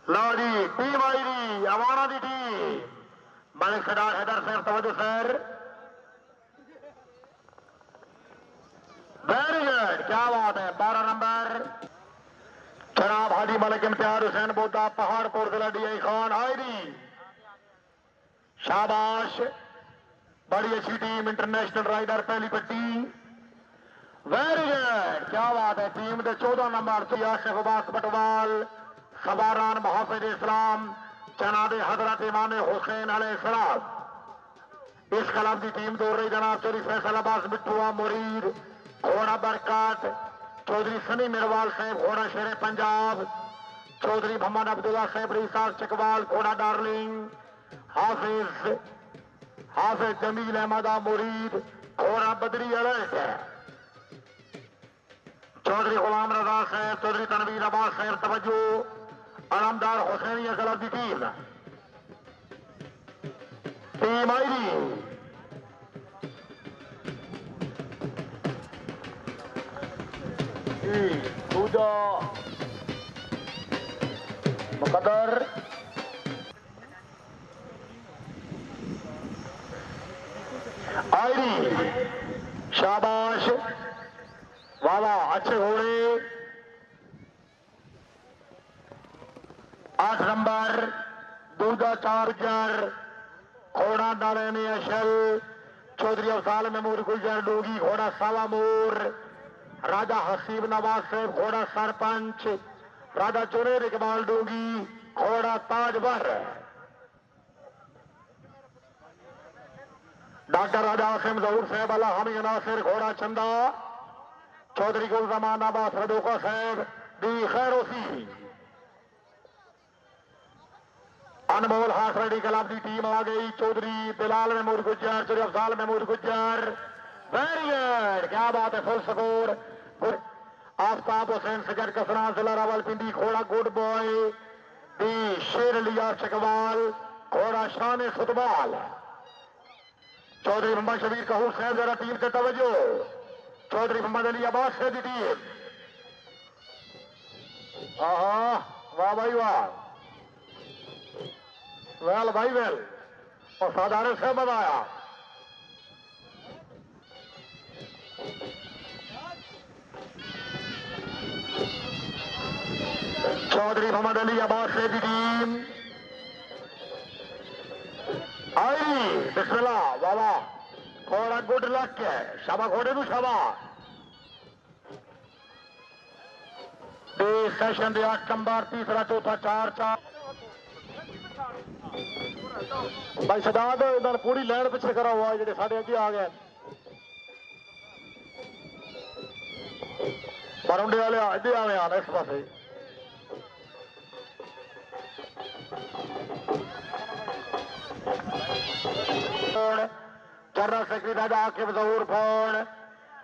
लो जी team आई जी अवाना की team Malik सरदार हैदर साहब तवज्जो सर वेरी गुड क्या बात है 12 नंबर जनाब हाजी मलिक इम्तियाज हुसैन बोदा पहाड़पुर जिला डीआई खान आई जी शाबाश बड़ी अच्छी टीम इंटरनेशनल राइडर पहली पट्टी वेरी गुड क्या बात है टीम के 14 नंबर आशिफ अब्बास बटवाल सवारान मुहाफिज इस्लाम जनाब हजरत इमाम हुसैन अलैहिस्सलाम इस क्लब की टीम दौड़ रही जनाब चौधरी फैसल अब्बास बिट्टुआ मुरीद घोड़ा बरकत चौधरी सनी मिरवाल साहब घोड़ा शेर पंजाब चौधरी मोहम्मद अब्दुल्ला साहब रिसास चकवाल घोड़ा डार्लिंग हाफिज जमील अहमद मुरीद घोड़ा बदरी अलर्ट चौधरी गुलाम रजा साहब चौधरी तनवीर अब्बास साहब तवज्जो आलमदार हुसैनिया क्लब की टीम आई जी दूजा मुकद्दर आई शाबाश वाह वाह अच्छे घोड़े 8 नंबर दूजा चार्जर घोड़ा नाले में अशल चौधरी अफजाल महमूद गुलजर डोगी घोड़ा सावा मोर राजा हसीब नवाज साहब घोड़ा सरपंच राजा जुनेद इकबाल डोगी घोड़ा ताजवर डॉक्टर राजा आसिम जहूर साहब अला हामी नासिर घोड़ा चंदा चौधरी गुलजमान अब्बास रदोका साहब दी खैरोसी अनमोल हाथ रेडी क्लब की टीम आ गई चौधरी बिलाल महमूद गुज्जर चौधरी अफजाल महमूद गुज्जर वेरी गुड क्या बात है फुल स्कोर आफ्ताब हुसैन सजर कसरा जिला रावलपिंडी घोड़ा गुड बॉय दी शेर लिया चकवाल घोड़ा शान फुटबॉल चौधरी मोहम्मद शबीर कहूर साहब जरा टीम से तवज्जो चौधरी मोहम्मद अली अब्बास से दी टीम वाह भाई वाह वेल भाई वेल और साधारण से बताया चौधरी मोहम्मद अली अब्बास से दी टीम आई बिस्मिल्लाह वाह थोड़ा गुड लक है शाबा घोड़े नू शाबा सेशन दे 8 नंबर तीसरा चौथा 4-4 भाई सदाद इधर पूरी लैन पिछे करा हुआ है जो साढ़े अगे आ गए बरुंडे वाले अगे आवे आना इस पास जनरल सेक्रेटरी राजा आकिब जहूर फोन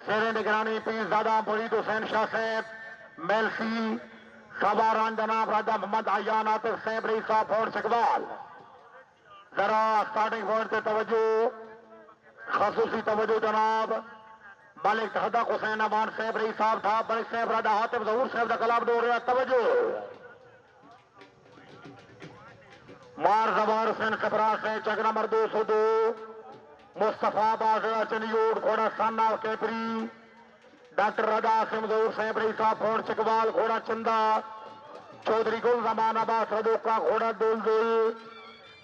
शेरे निगरानी पीर दादा मुरीद हुसैन शाह साहब मेलसी सवारान जनाब राजा मोहम्मद आयान आतिफ साहब रईसा फोन चकवाल जरा स्टार्टिंग पॉइंट से तवज्जो खसूसी तवज्जो जनाब मलिक हदक हुसैन अमान साहब रई साहब था मलिक साहब राजा हातिफ जहूर साहब का कलाम दौड़ रहा तवज्जो मार जबार हुसैन कबरा से चक नंबर 202 मुस्तफा बाजरा चनियोड घोड़ा साना कैपरी डॉक्टर राजा आसिम जहूर साहब रई साहब फोन चकवाल घोड़ा चंदा चौधरी गुल जमान अब्बास रदोका घोड़ा दुल दुल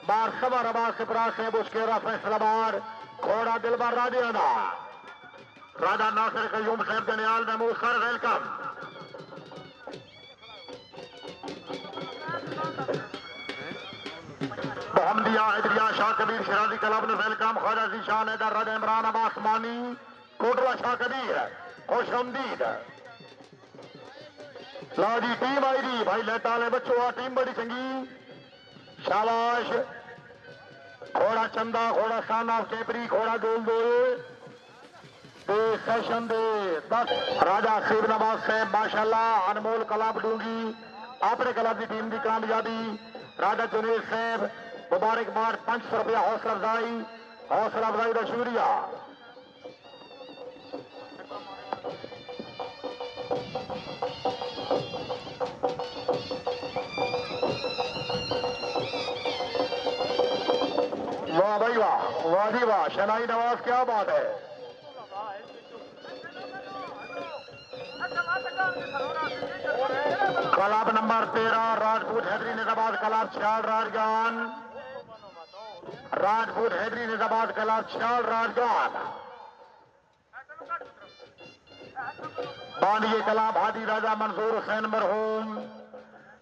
बार सबर अब्बास सिपरा साहब उसके फैसलाबार घोड़ा दिलबर राजियाना राजा नासिर कयूम साहब जनियाल Mahmood sir welcome Mohammadia इदरिया Shah Kabir शराजी club ने वेलकम ख्वाजा जीशान हैदर राजा इमरान अब्बास मानी कोटला शाह कबीर खुश आमदीद लो जी टीम आई जी भाई लेटा वाले बच्चों आ टीम बड़ी चंगी शाबाश घोड़ा चंदा घोड़ा साना कैपरी घोड़ा डोल डोल सेशन दे 10 राजा सीब नवाज साहब माशाल्लाह अनमोल कलाब डूंगी अपने क्लब की टीम की कामयाबी राजा जुनेद साहब मुबारकबाद 500 रुपया हौसला अफजाई का शुक्रिया वाह जी वाह, शनाई नवाज, क्या बात है। कलाब नंबर 13 राजपूत हैदरी निजाबाद कलाब 6 राजगान, राजपूत हैदरी निजाबाद कलाब 6 राजगान। बानिए कलाब हादी राजा मंसूर हुसैन मरहूम,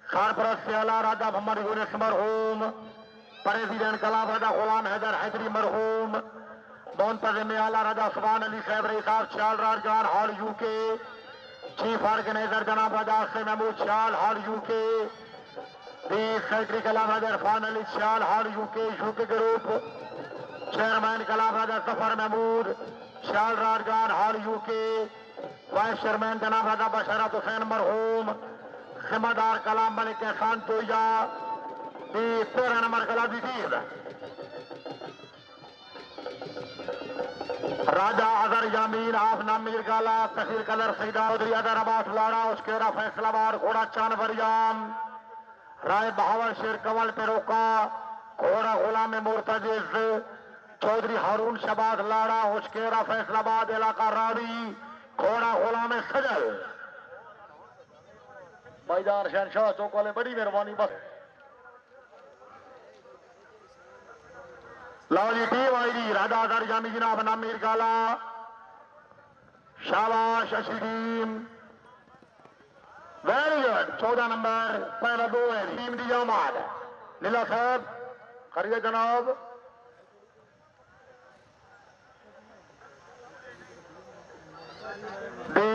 सरपरस्त से आला राजा मोहम्मद यूनुस मरहूम, प्रेसिडेंट कलाब राजा गुलाम हैदर हैदरी मरहूम, मुंतजिम आला राजा सुभान अली साहब रही साहब 6 राजगान हॉल यूके, चीफ ऑर्गेनाइजर जनाब राजा से महमूद 6 हॉल यूके, सेक्रेटरी कलाब Raja Irfan Ali 6 hall UK UK group, chairman कलाब राजा जफर महमूद 6 राजगान हॉल यूके, वाइस चेयरमैन जनाब राजा बशरत हुसैन मरहूम, जिम्मेदार कलाम मलिक एहसान तोया 13 नंबर कला दी टीम, राजा अजहर यामीन आफ नामीर गाला तहसील कलर सईदा चौधरी अदर अब्बास लाड़ा उसकेरा फैसलाबाद घोड़ा चांद बरियाम, राय बहावर शेर कवल पे रोका, घोड़ा गुलाम मुर्तजिज चौधरी हारून शबाद लाड़ा उसकेरा फैसलाबाद इलाका रावी, घोड़ा गुलाम सजल। भाईजान शहनशाह चौक वाले बड़ी मेहरबानी बस। लो जी टीम आई जी, राजा अजहर यामी जनाब नामीर गाला, शाबाश अच्छी टीम, वेरी गुड। 14 नंबर पहला 2 है टीम दी आमाद, नीला साहब करिए जनाब।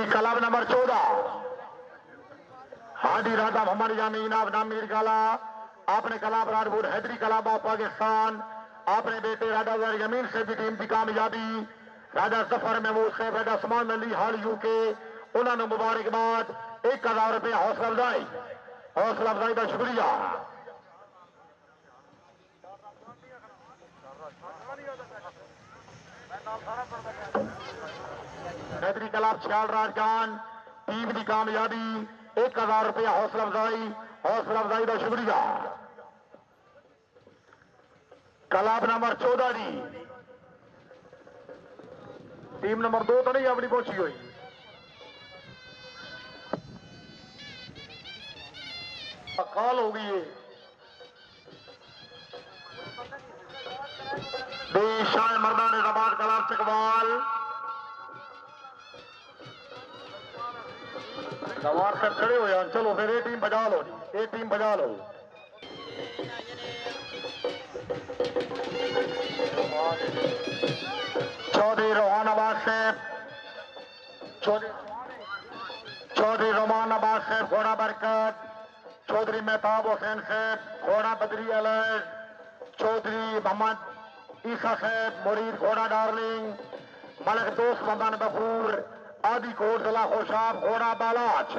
क्लब नंबर 14 हादी राजा मोहम्मद यामी जनाब नामीर गाला, आपने कलाब राजपूत हैदरी कलाब पाकिस्तान, अपने बेटे राजा अजहर यमीन से भी टीम की कामयाबी, राजा जफर महमूद साहब राजा उस्मान अली हाल यूके, उन्होंने मुबारकबाद 1000 रुपये हौसला अफजाई का शुक्रिया। हैदरी कलाब 6 राजगान टीम की कामयाबी 1000 रुपये हौसला अफजाई का शुक्रिया। कलाब नंबर 14 जी टीम नंबर 2 तो नहीं अपनी पहुंची हुई, कॉल हो गई है। शाह मर्दान निजाबाद कलाब चकवाल सवार से खड़े हो यार, चलो फिर ये टीम बजा लो, ये टीम बजा लो। चौधरी रोहान आबाद साहब, चौधरी रोमान आबाद साहब घोड़ा बरकत, चौधरी मेहताब हुसैन साहब घोड़ा बदरी अलर्ट, चौधरी मोहम्मद ईसा साहब मुरीद घोड़ा डार्लिंग, मलक दोस्त मोहम्मद बफूर आदि कोट जिला खुशाब घोड़ा बालाच,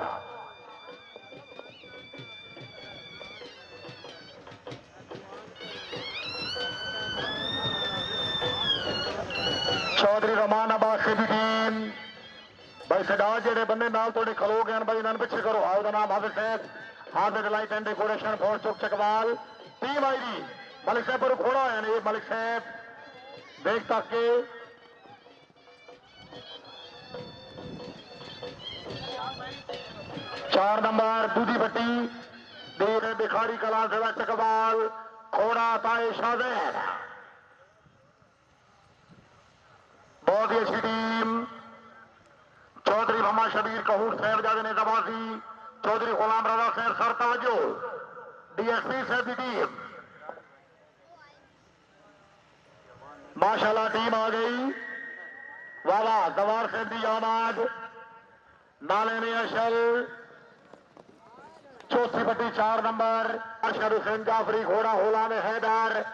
चौधरी रोमान आबाद से भी टीम भाई सदा जेडे बंदे नाल थोड़े खलो गए भाई इन्होंने पीछे करो। आओ दा नाम हाफिज साहब, Hafiz light and decoration fort चौक चकवाल, टीम आई जी मलिक साहब पर खोड़ा है ये मलिक साहब देख तक के चार नंबर दूधी भट्टी देर भिखारी कला जिला चकवाल खोड़ा ताए शाहजैन, बहुत ही अच्छी टीम। चौधरी मोहम्मद शबीर कहूर साहबजादे ने दबासी, चौधरी गुलाम रजा साहब सर तवज्जो, डीएसपी साहब की टीम माशाल्लाह टीम आ गई। वाह वाह, दवार साहब की आमाद, नाले में अशल, चौथी पट्टी 4 नंबर अरशद हुसैन जाफरी घोड़ा गुलाम हैदर,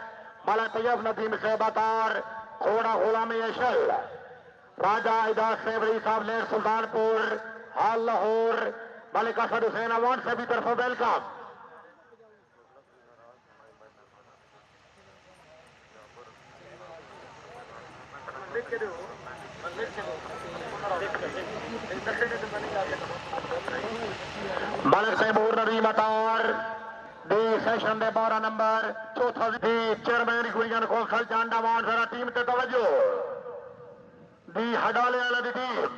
मलक तैयब नदीम साहब अतार घोड़ा गुलाम अशल, राजा इजाज सेवरी साहब लेर सुल्तानपुर हाल लाहौर, मलिक असद हुसैन अवान से भी तरफ वेलकम। मलिक तैमूर नदीम अतार दी सेशन दे 12 नंबर चौथा दी चेयरमैन गुरियन कौशल जांडा वाण जरा टीम ते तवज्जो दी हडाले वाला दी टीम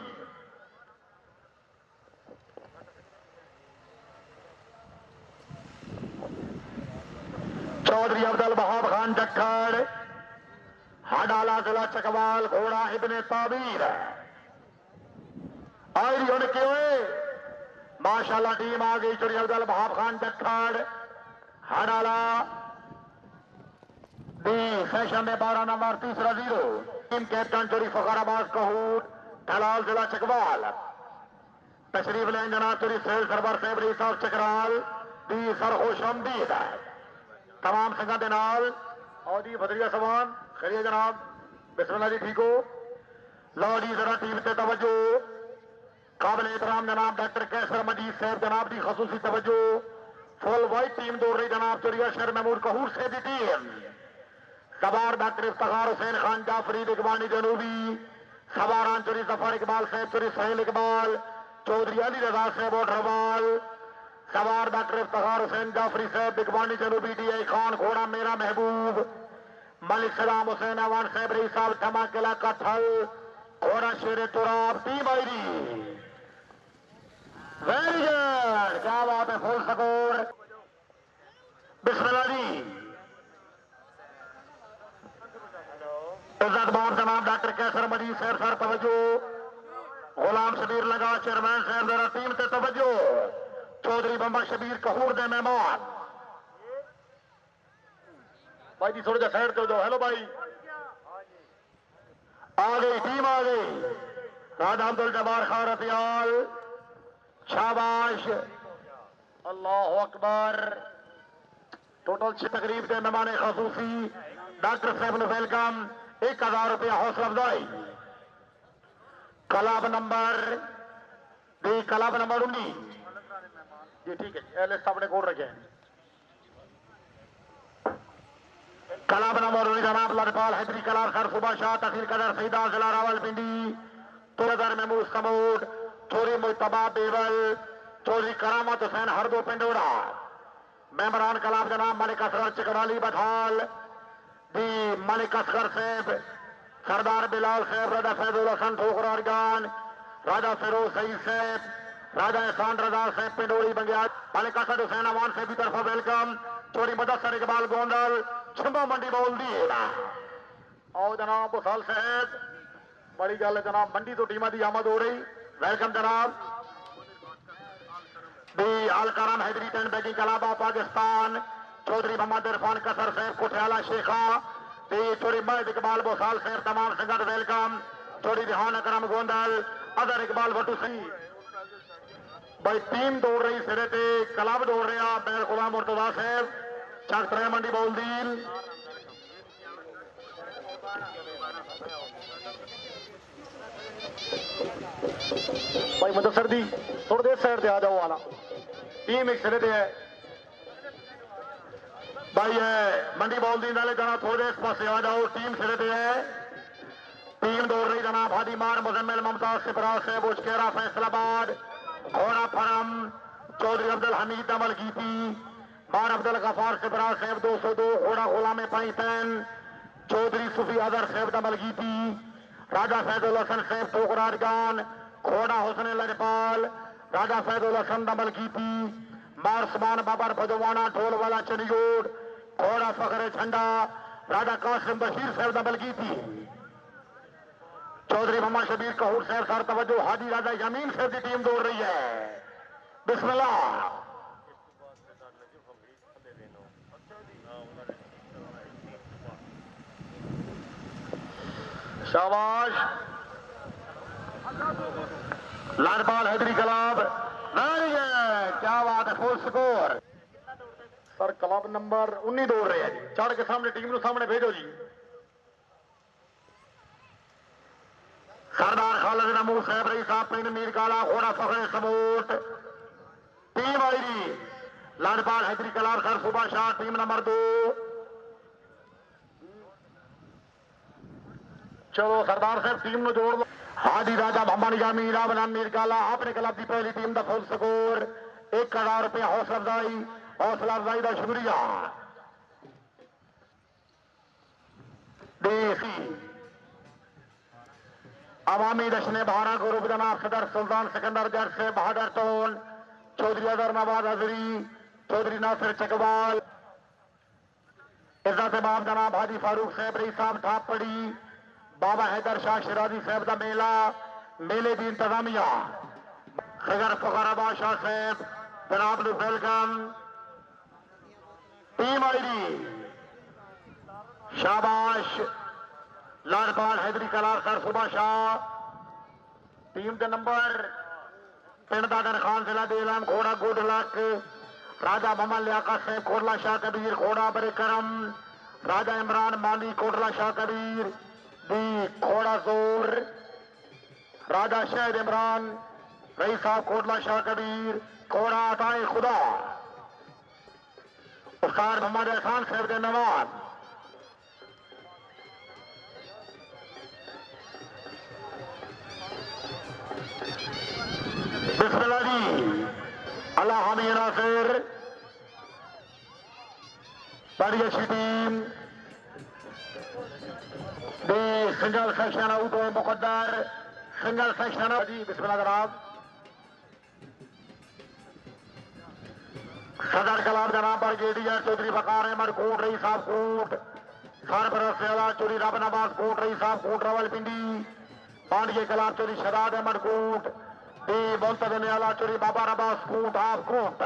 चौधरी अब्दुल वहाब खान जक्खड़ हडाला जिला चकवाल घोड़ा इब्ने ताबीर आई होने क्यों माशाल्लाह टीम आ गई चौधरी अब्दुल वहाब खान जक्खड़ हडाला दी सेशन में 12 नंबर तीसरा 0 टीम कैप्टन चौधरी फखराबाद कहूर दलाल जिला चकवाल तशरीफ लें जनाब चौधरी सेल सरवर सेबरी साहब चकराल दी सर खुशआमदीद है तमाम संघा के नाल और जी बदरिया समान खड़िए जनाब बिस्मिल्लाह जी ठीक हो लो जी जरा टीम से तवज्जो काबिल एहतराम जनाब डॉक्टर कैसर मजीद साहब जनाब की खसूसी तवज्जो फुल वाइट टीम दौड़ रही जनाब चौरिया शहर महमूद कहूर से दी टीम सवार डॉक्टर इफ्तिखार हुसैन खान जाफरी इकबानी जनूबी सवारान चौधरी जफर इकबाल साहब चौधरी सहेल इकबाल चौधरी अली रजा साहब और रवाल सवार डॉक्टर इफ्तिखार हुसैन जाफरी साहब इकबानी जनूबी डी खान घोड़ा मेरा महबूब मलिक सलाम हुसैन अवान साहब रही साहब ठमा किला कठल घोड़ा शेर Turab team I very good क्या बात है फुल स्कोर बिस्मिल्लाह जी इज्जत बाप जनाब डॉक्टर कैसर मजीद साहब सर तवज्जो गुलाम शबीर लगा चेयरमैन साहब जरा टीम से तवज्जो चौधरी बंबा शबीर कहूर दे मेहमान भाई जी थोड़ा साइड कर दो हेलो भाई आ गई टीम आ गई राजा अब्दुल जब्बार खान रतियाल शाबाश अल्लाह अकबर टोटल 6 तकरीब के मेहमान खसूसी डॉक्टर साहब ने वेलकम 1000 रुपया हौसला अफजाई कलाब नंबर 19 जी ठीक है एल साहब ने कोड रखे हैं कलाब नंबर 19 जनाब लड़पाल हैदरी कलार खर सुबह शाह तहसील कदर सईदा जिला रावलपिंडी तुरदर महमूद समूद चोरी मुश्तबा बेवल चौधरी करामत हुसैन हरदो पिंडोड़ा मेमरान कलाब जनाब मलिक असगर चिकराली बठाल दी मलिक असगर साहब सरदार बिलाल साहब राजा फैजुल हसन ठोकर अरगान राजा फिरोज सईद साहब राजा एहसान रजा साहब पिंडोरी बंगिया मलिक असद हुसैन अवान से भी तरफा वेलकम चोरी मुदस्सर इकबाल गोंदल छिंबा मंडी बोल दी आओ जनाब बुसाल साहब बड़ी गल जनाब मंडी तो टीम की आमद हो रही वेलकम जनाब दी अलकरम हैदरी टेन बैगिंग कलाबा पाकिस्तान चौधरी मोहम्मद इरफान कसर साहब कुठियाला शेखा दी चोरी महद इकबाल बोसाल साहब तमाम संगत वेलकम चोरी रिहान अकरम गोंदल अदर इकबाल भट्टू सिंह भाई टीम दौड़ रही सिरे ते क्लब दौड़ रहा बैल गुलाम मुर्तजा साहब चक त्रै मंडी बोलदीन भाई मुदस्सर दी थोड़ी देर साइड से आ जाओ वाला टीम एक सिरे है भाई मंडी बोलदीन वाले जना थोड़ी देर पास आ जाओ टीम सिरे है टीम दौड़ रही जनाब हादी मार मुजम्मिल मुमताज सिपरा साहब उचकेरा फैसलाबाद घोड़ा फरम चौधरी अब्दुल हमीद अमल की थी मार अब्दुल गफार सिपरा साहब 202 घोड़ा गुलाम पाइतैन चौधरी सुफी अदर साहब अमल की थी राजा फैजुल हसन साहब ठोकरार गान घोड़ा हुसैन लजपाल राजा फैजुल हसन अमल की थी मार समान बाबर भजवाना ढोल वाला चनियोड़ घोड़ा फखरे झंडा राजा कासिम बशीर साहब अमल की थी चौधरी मोहम्मद शबीर कहूर साहब सर तवज्जो हाजी राजा यमीन साहब की टीम दौड़ रही है बिस्मिल्लाह शाबाश लालपाल हैदरी कलाब क्या बात है full score sir club number 19 दौड़ रहे हैं जी चढ़ के सामने टीम को सामने भेजो जी सरदार खालिद नमूर साहब रही साहब पिंड मीर काला घोड़ा फखरे सबूत टीम आई जी लालपाल हैदरी कलाब खर सुबह शाह टीम नंबर 2 चलो सरदार साहब टीम में जोड़ लो हाजी राजा मोहम्मद यामी रावलान मीर काला अपने क्लब की पहली टीम का फुल स्कोर ₹1000 हौसला अफजाई का शुक्रिया। डीसी अवामी दशने 12 ग्रुप जनाब सदर सुल्तान सिकंदर जर से बहादुर टोल चौधरी अजहर नवाज हजरी चौधरी नासिर चकवाल इज्जत बाब जनाब हाजी फारूक साहब रई साहब ठापड़ी बाबा हैदर शाह शिराजी साहब का मेला मेले की इंतजामिया खगर फखर बादशाह साहब जनाब नु वेलकम। टीम आईडी शाबाश लालपाल हैदरी कलार सर सुबह शाह टीम के नंबर पिंड दादर खान जिला देलान घोड़ा गुड लक राजा मोहम्मद लियाकत साहब कोटला शाह कबीर घोड़ा बरे करम राजा इमरान माली कोटला शाह कबीर दी घोड़ा जोर राजा शहद इमरान रई साहब कोटला शाह कबीर घोड़ा अताए खुदा उस्ताद मोहम्मद एहसान साहब के नवाज बिस्मिल्लाह जी अल्लाह हामी नासिर बड़ी अच्छी टीम दे सिंगल सेक्शन आउट हुए मुकद्दर सिंगल सेक्शन जी बिस्मिल्लाह जनाब सदर कलाम जनाब ब्रिगेडियर चौधरी बकार अहमद कोट रही साहब कोट सरबरस सेवा चौधरी रब नवाज कोट रही साहब कोट रावलपिंडी पांडे कलाम चौधरी शदाद अहमद कोट मुंतजम चौधरी बाबा रबास कोट आप कोट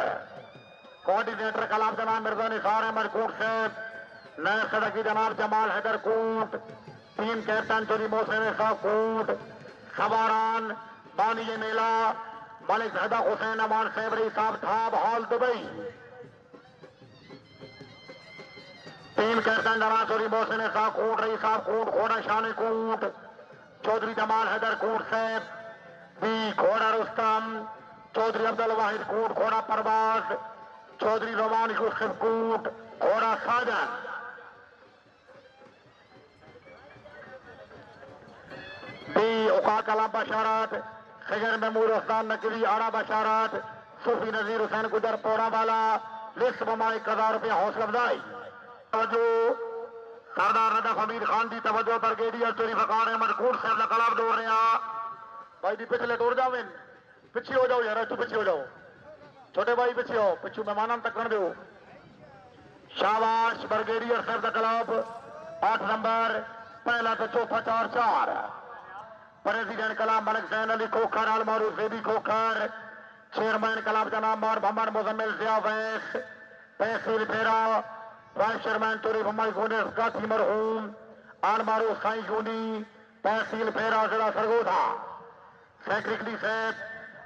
कोऑर्डिनेटर कलाम जनाब मिर्जा निसार अहमद कोट साहब नए सड़की जनाब जमाल हैदर कोट टीम कैप्टन चौधरी मोहसिन साहब कोट सवारान बानी मेला मलिक जहदा हुसैन अमान सेबरी साहब ठाब हॉल दुबई टीम कैप्टन जनाब चौधरी मोहसिन साहब कोट रही साहब कोट घोड़ा शान कोट चौधरी जमाल हैदर कोट साहब बी घोड़ा रुस्तम चौधरी अब्दुल वाहिद कोट घोड़ा परवाज चौधरी रोमान यूसुफ कोट घोड़ा साजन बी औकात कलाम बशारत खिजर महमूद उस्ताद नकवी आड़ा बशारत सूफी नजीर हुसैन गुजर पौड़ा वाला लिस्ट बमाई ₹1000 हौसला अफजाई तवज्जो सरदार नदफ हमीद खान की तवज्जो ब्रिगेडियर चौधरी फकार अहमद कोट साहब का कलाम दौड़ रहे हैं भाई जी पिछले टुर जावे पिछे हो जाओ यार तू पिछे हो जाओ छोटे भाई पिछे हो पिछू मेहमान तक दो शाबाश ब्रिगेडियर साहब का क्लब 8 नंबर पहला तो चौथा 4-4 प्रेसिडेंट कलाम मलिक सैन अली खोखर अलमारू सेबी खोखर चेयरमैन कलाम जनाब मोहम्मद मुजम्मिल जिया वैस तहसील फेरा vice chairman Chaudhary Mohammad Gunness गाथी मरहूम अलमारू साई जूनी तहसील फेरा जिला सरगोधा सेक्रेटरी साहब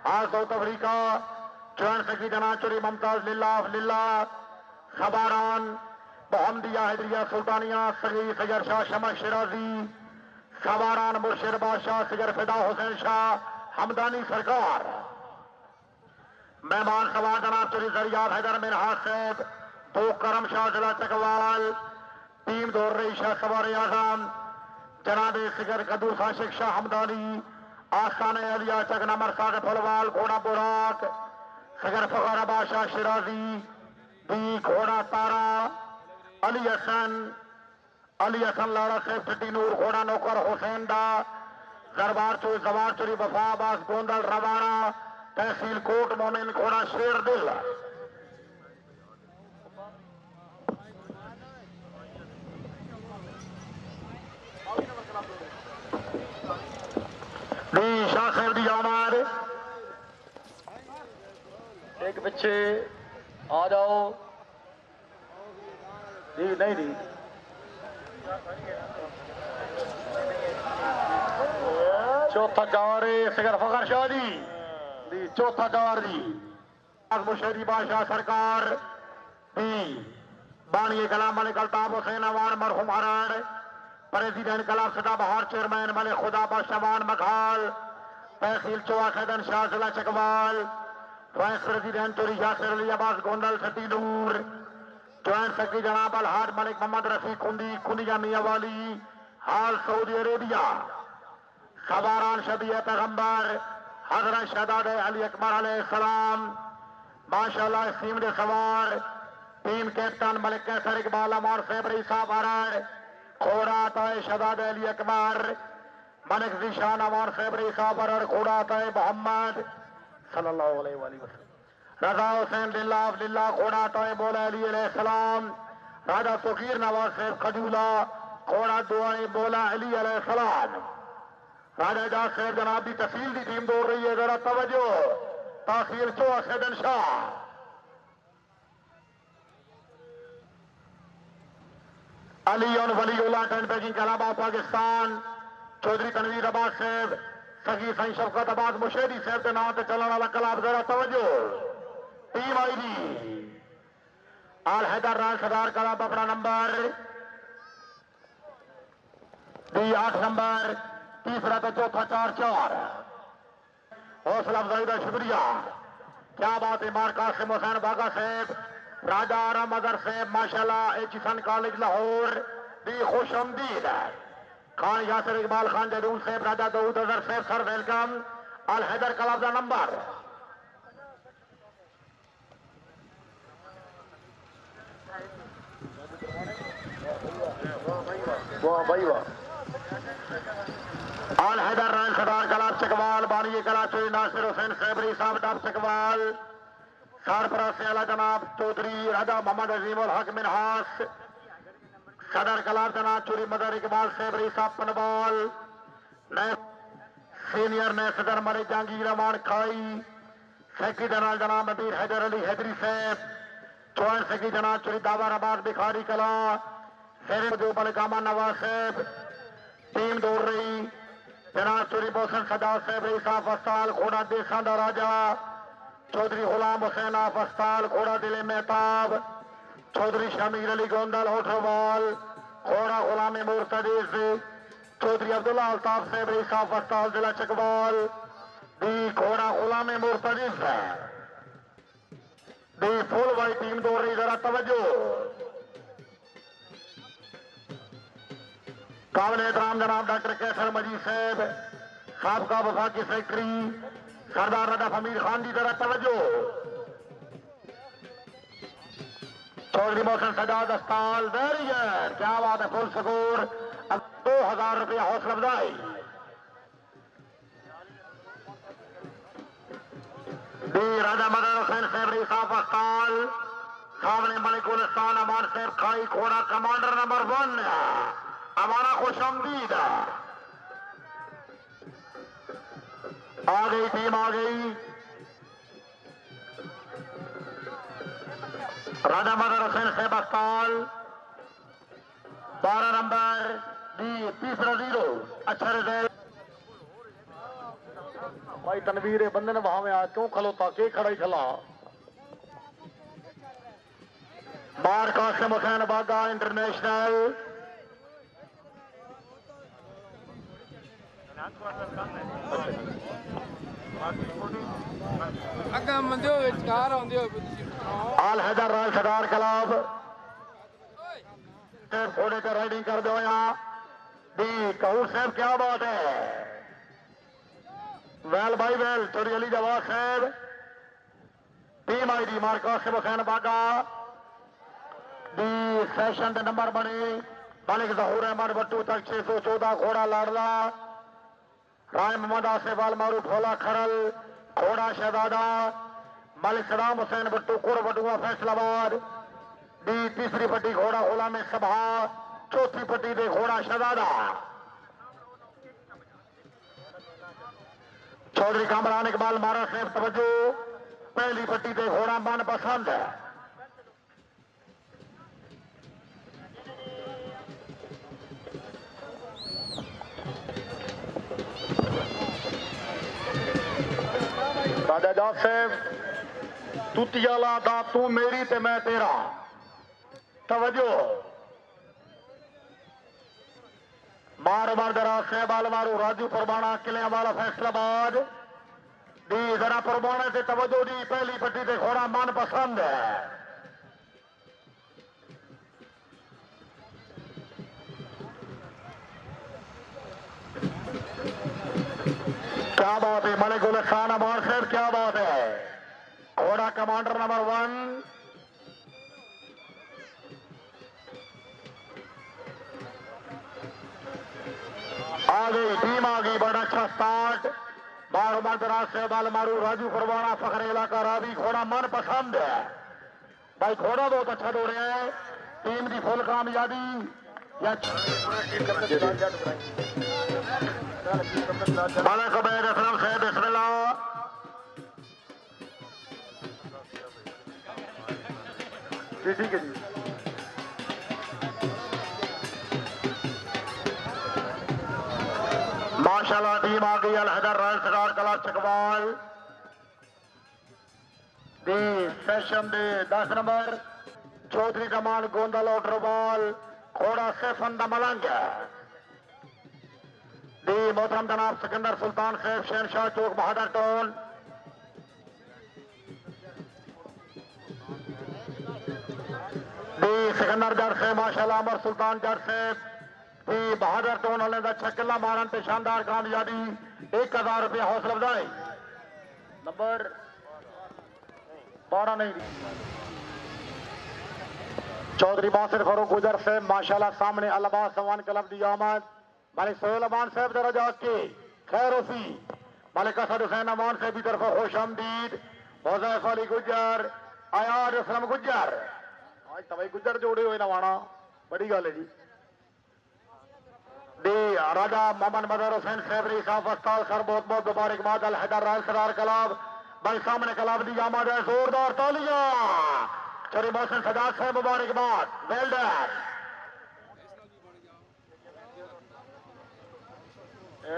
आज साउथ अफ्रीका जॉइंट सेक्रेटरी जनाब चौधरी मुमताज लिल्ला खबारान मोहम्मदिया हैदरिया सुल्तानिया सगी सैयद शाह शमस शिराजी खबारान मुर्शिद बादशाह सैयद फिदा हुसैन शाह हमदानी सरकार मेहमान खबर जनाब चौधरी जरियाब हैदर मिनहाज साहब दो करम शाह जिला चकवाल टीम दौड़ रही शाह सवार आजम जनाब सैयद कदूस आशिक शाह हमदानी आस्थान अलिया चक नंबर 7 फुलवाल घोड़ा बुराक सगर फखर बादशाह शिराजी बी घोड़ा तारा अली हसन लाड़ा साहब सिटी नूर घोड़ा नौकर हुसैन दा दरबार चोरी जवार चोरी वफा अब्बास गोंदल रवाना तहसील कोट मोमिन घोड़ा शेर दिल शाह साहब की आमाद एक पीछे आ जाओ जी नहीं जी चौथा चार सगर फखर शाह जी चौथा चार जी मुशहरी बादशाह सरकार बानी कलाम मलिक अल्ताफ हुसैन अवान मरहूम हरण प्रेसिडेंट कलाम सदा बहार चेयरमैन मलिक खुदा बादशाह मखाल तहसील चौहा खैदन शाह जिला चकवाल वाइस प्रेसिडेंट चौधरी यासिर अली अब्बास गोंदल सती नूर ज्वाइंट सेक्रेटरी जनाब अलहाज मलिक मोहम्मद रफी खुंदिया मियां वाली हाल सऊदी अरेबिया खबारान शबीह पैगंबर हजरत शहजादे अली अकबर अलैहिस्सलाम माशाल्लाह इस टीम के सवार टीम कैप्टन मलिक कैसर इकबाल अमर साहब रईसा बारण घोड़ा तय शहजाद अली अकबर मलिक जीशान अमर साहब रईसा बारण घोड़ा तय मोहम्मद सल्लल्लाहु अलैहि वसल्लम रजा हुसैन लिल्लाह घोड़ा तय बोला अली अलैहिस्सलाम राजा फकीर नवाज साहब खजूला घोड़ा दुआएं बोला अली अलैहिस्सलाम राजा एजाज साहब जनाब की तहसील की टीम दौड़ रही है जरा तवज्जो तहसील चोहा सैदन शाह अली और वलीउल्लाह टेंट बैकिंग इलाहाबाद पाकिस्तान चौधरी तनवीर अब्बास साहब सगी साईं शफकत अब्बास मुशेदी साहब के नाम से चलने वाला कलाब जरा तवज्जो टीम आई दी आल हैदर राज सरदार कलाब अपना नंबर दी 8 नंबर तीसरा तो चौथा 4-4 हौसला अफजाई का शुक्रिया क्या बात है मार कासिम हुसैन बागा साहब राजा आराम अजहर साहब माशाल्लाह एचसन कॉलेज लाहौर दी खुश आमदीद खान यासिर इकबाल खान जदूद साहब राजा दाऊद अजहर साहब सर वेलकम अल हैदर क्लब का नंबर वाह भाई वाह अल हैदर रान सरदार कलाब चकवाल बानी कला चोरी नासिर हुसैन खैबरी साहब डाब चकवाल सरपरा से अला जनाब चौधरी राजा मोहम्मद अजीम उल हक मिनहास सदर कलाब जनाब चोरी मदर इकबाल खैबरी साहब पनवाल सीनियर ने सदर मलिक जहांगीर अमान खाई सेक्रेटरी जनरल जनाब अमीर हैदर अली हैदरी साहब ज्वाइंट सेक्रेटरी जनाब चोरी दावर आबाद भिखारी कला शेर जो मलिकामा नवाज साहब टीम दौड़ रही जनाब चोरी मोहसन सदार साहब साहब अस्ताल घोड़ा देसा दा राजा चौधरी गुलाम हुसैन आप अस्ताल घोड़ा दिले मेहताब चौधरी शमीर अली गोंदल होठरवाल घोड़ा गुलाम मुर्तजीज चौधरी अब्दुल्ला अल्ताफ साहब साहब अस्ताल जिला चकवाल दी घोड़ा गुलाम मुर्तजीज दी फुल वाली टीम दौड़ रही जरा तवज्जो काबिल एहतराम जनाब डॉक्टर कैसर मजीद साहब साबका वफाकी सेक्रेटरी सरदार रदफ अमीर खान जी जरा तवज्जो चौधरी मोहसन सजाद अस्ताल वेरी गुड क्या बात है फुल स्कोर 2000 रुपया हौसला अफजाई दी राजा मदर हुसैन खैबरी साहब अस्ताल सामने मलिक गुलिस्तान अमान साहब खाई घोड़ा कमांडर नंबर 1 हमारा खुश आमदीद आ गई टीम आ गई राजा मदर हुसैन साहब अस्ताल 12 नंबर दी तीसरा 0 अच्छा रिजल्ट भाई तनवीर बंदे ने वहां में आज क्यों खलोता के खड़ा ही खला मार कासिम हुसैन बागा इंटरनेशनल आल हैदर राज सरदार कलाब घोड़े पे राइडिंग कर दो यहाँ दी कहूर साहब क्या बात है वेल भाई वेल चोरी अली जवाब साहब टीम आई डी मार कासिम हुसैन बागा दी सेशन के नंबर बने मलिक जहूर अहमद बट्टू तक 614 घोड़ा लाडला राय मोहम्मद आसिफ अल मारूफ होला खरल घोड़ा शहजादा मलिक सदाम हुसैन बट्टू कुर बटुआ फैसलाबाद दी तीसरी पट्टी घोड़ा होला में सभा चौथी पट्टी दे घोड़ा शहजादा चौधरी कामरान इकबाल मारा साहब तवज्जो पहली पट्टी दे घोड़ा मन पसंद है राजा जाफ साहब तुतिया लाता तू मेरी ते मैं तेरा तवज्जो मार मार जरा सहबाल मारू राजू परवाना किले वाला फैसलाबाद दी जरा परवाने से तवज्जो दी पहली पट्टी से घोड़ा मन पसंद है क्या बात है मलिक गुलिस्तान अमान साहब क्या बात है घोड़ा कमांडर नंबर 1 आ गई टीम, आ गई। बड़ा अच्छा स्टार्ट। बार मदराज से बाल मारू राजू फरवाना फखरे इलाका रावी घोड़ा मन पसंद है भाई, घोड़ा बहुत अच्छा दौड़ रहा है। टीम की फुल कामयाबी मालिक उबैद असलम से बिस्मिल्लाह। ठीक है जी। माशाल्लाह टीम आ गई। अलहदर रॉयल सरकार कला चकवाल दी सेशन दे 10 नंबर चौधरी कमान गोंदल ऑटरवाल घोड़ा सैफन दा मलंग दी मोहतरम जनाब सिकंदर सुल्तान सैफ शहनशाह चौक बहादुर टाउन दी सिकंदर जट से माशाल्लाह अमर सुल्तान जट से दी बहादुर टाउन वाले का छक्ला मारन ते शानदार कामयाबी 1000 रुपया हौसला अफजाई नंबर 12 नहीं चौधरी बासिर फरूक गुजर से माशाल्लाह सामने अल्लाह सवान क्लब दी आमद मालिक सोहेल अमान साहब दरा जाके खैर उसी मालिक असद हुसैन अमान साहब की तरफ खुश आमदीद हुजैफ अली गुजर आयार असलम गुजर आज तबाई गुजर जोड़े हुए नवाना बड़ी गल है जी दी राजा मोहम्मद मदर हुसैन साहब री साफ अस्ताल सर बहुत बहुत मुबारकबाद अल हैदर रायल सरार क्लब भाई सामने क्लब दी आमद है जोरदार तालियां चौधरी मोहसिन सजाद साहब मुबारकबाद वेल डन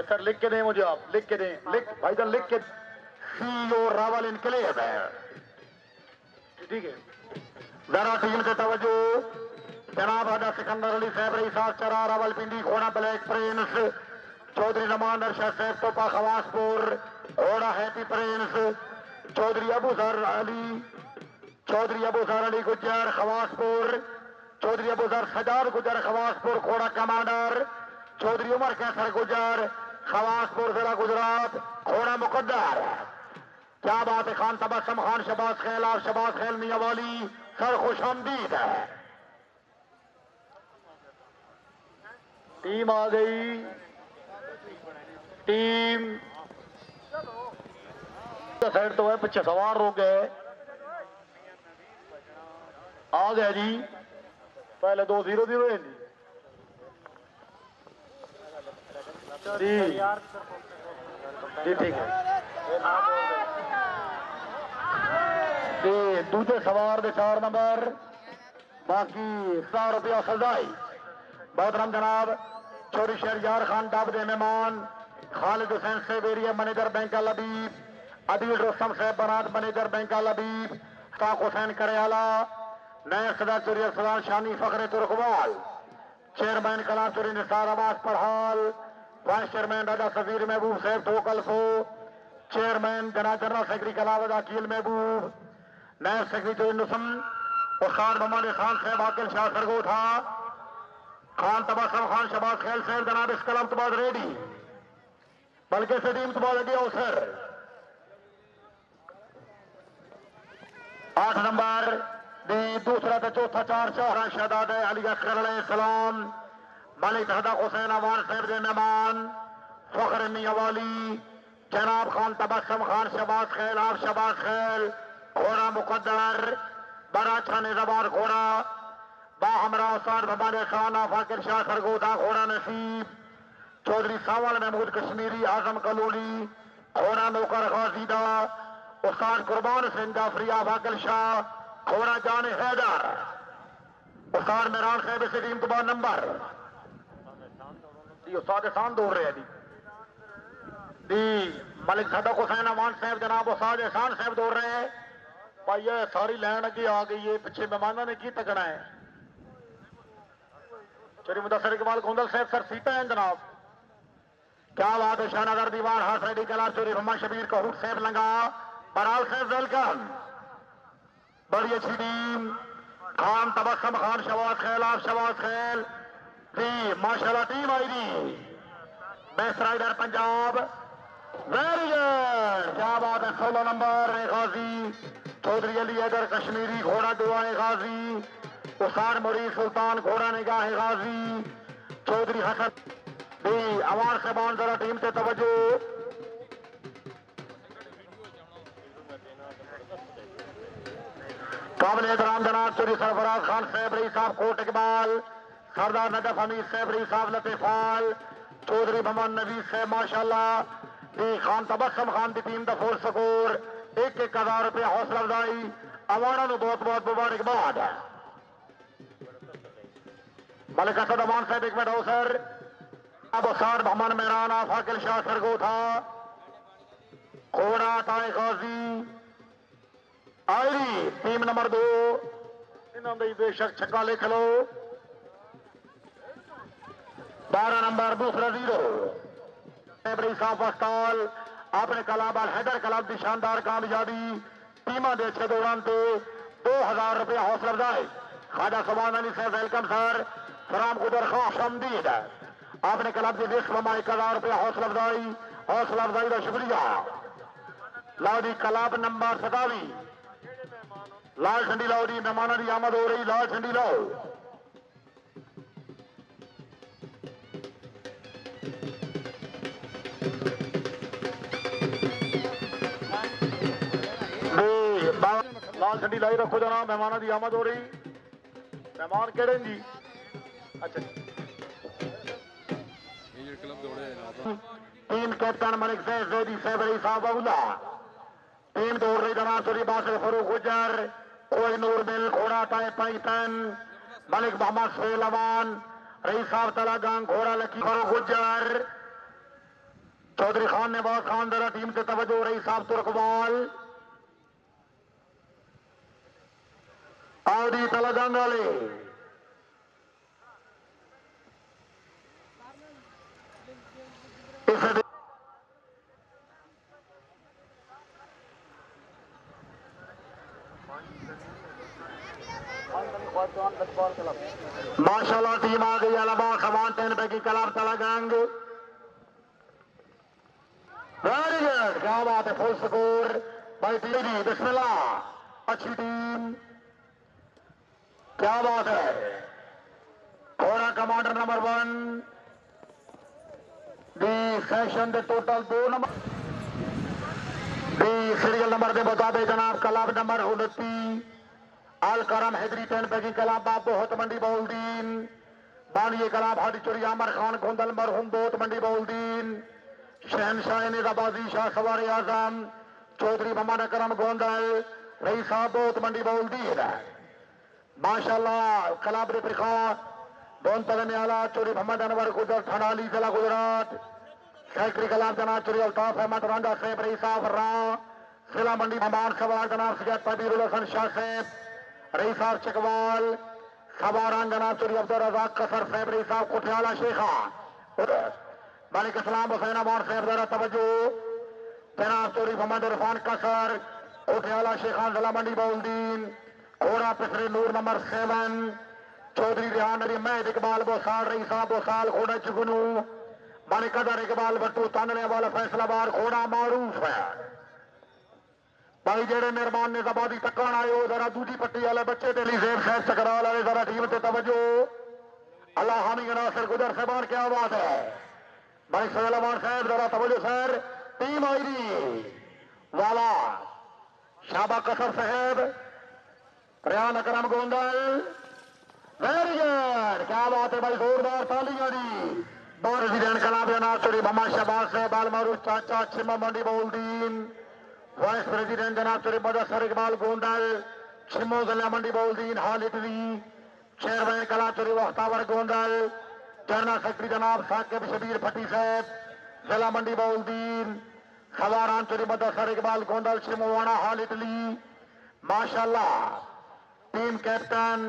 सर लिख के दें मुझे आप लिख के दें लिख भाईजान लिख के सीओ रावल इनकलेव है ठीक है जरा टीम से तवज्जो जनाब राजा सिकंदर अली साहब रही साहब चरा रावलपिंडी घोड़ा ब्लैक प्रिंस चौधरी रमान अरशद साहब तोपा खवासपुर घोड़ा happy prince Chaudhry Abuzar Ali Gujjar Khawaspur Chaudhry Abuzar Sajjad Gujjar Khawaspur घोड़ा कमांडर चौधरी उमर कैसर गुजर खवासपुर जिला गुजरात घोड़ा मुकद्दर क्या बात है खान तबस्सुम खान शबाज खैल आप शबाज खैल मियां वाली सर खुश आमदीद है टीम आ गई टीम साइड तो है पीछे सवार हो गए आ गया जी पहले 2-0 है जी ठीक है दूजे सवार दे 4 नंबर बाकी 100 रुपया सजाई मोहतरम जनाब चौधरी शहरयार खान डाब दे मेहमान खालिद हुसैन सेवेरिया मैनेजर बैंक लबीब अदील रोस्तम साहब बनात मैनेजर बैंक लबीब ताक हुसैन करेला नए सदर चौधरी सलान शानी फखरे तुर्कवाल चेयरमैन कला चौधरी निसार अब्बास पढ़ाल वाइस चेयरमैन राजा सफीर महबूब साहब ठोकलफो चेयरमैन जनरल सेक्रेटरी कलावद अकील महबूब नायब सेक्रेटरी नुसम उस्ताद मोहम्मद खान साहब आकिल शाह सरगोथा खान तबस्सुम खान शबाज खैल साहब जनाब इस कलम तो बाद रेडी बल्कि से टीम तो बाद लगे अवसर 8 नंबर दी दूसरा तो चौथा 4 शहजाद अली असगर अलैहिस्सलाम मलिक हदक हुसैन अवान साहब के मेहमान फखर मियां वाली जनाब खान तबस्सुम खान शबाज खैल आप शबाज खैल घोड़ा मुकद्दर बड़ा छाने जबार घोड़ा बाहमरा उस्ताद भबाने खान फाकिर शाह सरगोदा घोड़ा नसीब चौधरी सावल महमूद कश्मीरी आजम कलोली घोड़ा नौकर गाजीदा उस्ताद कुर्बान सिंह जाफरी फाकिर शाह घोड़ा जान हैदर उस्ताद मेहरान साहब इस टीम तो बाद नंबर उस्ताद एहसान दौड़ रहे हैं दी मलिक सदक हुसैन अमान साहब जनाब उस्ताद एहसान साहब दौड़ रहे हैं भाई ये सारी लाइन अगे आ गई है पिछे मेहमानों ने की तकना है चौधरी मुदस्सिर इकबाल गोंदल साहब सर सीटा है जनाब क्या बात है शाहनगर दीवार हाथ रेडी कला चौधरी मोहम्मद शबीर कहूट साहब लंगा बराल साहब वेलकम बड़ी अच्छी टीम खान तबस्सुम खान शबाज खैल आप शबाज खैल जी माशाल्लाह टीम आई थी best rider Punjab very good क्या बात है 16 नंबर गाजी चौधरी अली हैदर कश्मीरी घोड़ा दुआए गाजी, उसार मुरी सुल्तान घोड़ा निगाह गाजी, चौधरी हसन भी आवाज से बांध जरा टीम से तवज्जो। काबिल एहतराम जनाब चौधरी सरफराज खान सैबरी साहब कोट इकबाल, सरदार नजफ हमीद सैबरी साहब लतीफाल, चौधरी मोहम्मद नबी साहब माशाल्लाह, दी खान तबस्सुम खान की टीम का फुल स्कोर 1,000 रुपये हौसला अफजाई। अवार्डा को बहुत बहुत मुबारकबाद। मलिक असद अमान साहब 1 मिनट हो सर। अब सार मोहम्मद मेहराना फाकिल शाह सरगो था घोड़ा ताए गाजी आई टीम नंबर 2 इन्होंने बेशक छक्का लिख लो। 12 नंबर दूसरा 0 सैबरी साहब अस्ताल अपने कलाब अल हैदर कलब की शानदार कामयाबी टीम के अच्छे दौरान से 2000 रुपये हौसला अफजाई। खाजा सुभान अली साहब वेलकम सर। सलाम को दरख्वास्त हमदीद आपने क्लब के देश में 1000 रुपये हौसला अफजाई का शुक्रिया। लाउडी क्लब नंबर 27 लाल झंडी लाउडी मेहमानों की आमद हो रही। लाल झंडी लाओ लाल झंडी लाई रखो जनाब। मेहमानों की आमद हो रही। मेहमान केड़े जी? अच्छा टीम कैप्टन मलिक जैदी सैबरी साहब अबुल्ला। टीम दौड़ रही जनाब चौधरी बासिर फरूख गुजर, कोई नूर मिल घोड़ा टाइप पैतन, मलिक मोहम्मद सोहेल अमान, रही साहब तला गांग घोड़ा लकी फरूख गुजर, चौधरी खान नवाज खान जरा टीम से तवज्जो। रही साहब तुर्कवाल आदि तला गांग वाले माशाल्लाह टीम आ गई। अलावा खवान 10 पैकी क्लब तला गैंग वेरी गुड क्या बात है। फुल स्कोर भाई टीम बिस्मिल्लाह अच्छी टीम क्या बात है। घोड़ा कमांडर नंबर 1 दी सेशन दे टोटल 2 नंबर दी सीरियल नंबर के मुताबिक जनाब क्लब नंबर 29 अल करम हैदरी 10 पैकी क्लब बाबू बहुत मंडी बौलदीन बानिए क्लब हाडी चोरी आमर खान गोंदल मरहूम बहुत मंडी बौलदीन शहनशाह निजाबाजी शाह सवार आजम चौधरी मोहम्मद अकरम गोंदल रही साहब बहुत मंडी बौलदीन माशाल्लाह क्लब ने प्रिखा दोन तगने आला चोरी मोहम्मद अनवर गुजर थनाली जिला गुजरात सेक्रेटरी क्लब जनाब चोरी अल्ताफ अहमद रांझा साहब रही साहब रा जिला मंडी मेहमान सवार जनाब सैयद तबीरुल हसन शाह साहब रही साहब चकवाल सवारान जनाब चोरी अब्दुल रजाक कसर साहब रही साहब कुटियाला शेखा मालिक इस्लाम हुसैन अमान साहब जरा तवज्जो जनाब चोरी मोहम्मद इरफान कसर कुटियाला शेखा जिला मंडी बौलदीन घोड़ा पिछले नूर नंबर 7 चौधरी रिहान अली महद इकबाल बोसाल रही साहब बोसाल घोड़ा चुगनू मालिक कदर इकबाल बट्टू तानने वाला फैसलाबाद घोड़ा मारूफ है भाई जेड़े मेहरबान ने जबादी तकन आए हो जरा दूजी पट्टी वाले बच्चे के लिए जेब खैर सकराल वाले जरा टीम से तवज्जो अल्लाह हामी नासिर गुजर साहबान क्या बात है भाई सोहेलमान साहब जरा तवज्जो सर टीम आई रही वाला शाबा कसर साहब रियान अकरम गोंदल वेरी गुड क्या बात है भाई जोरदार तालियां दी बोर रेजिडेंट कलाब जनाब चोरी मोहम्मद शहबाज साहब बालमारूफ चाचा छिमा मंडी बौलदीन वाइस प्रेसिडेंट जनाब चोरी मुदस्सर इकबाल गोंदल छिमो जिला मंडी बौलदीन हाल इटली चेयरमैन कला चोरी वख्तावर गोंदल जनरल सेक्रेटरी जनाब साकिब शबीर भट्टी साहब जिला मंडी बौलदीन सवारान चोरी मुदस्सर इकबाल गोंदल छिमोवाना हाल इटली माशाल्लाह टीम कैप्टन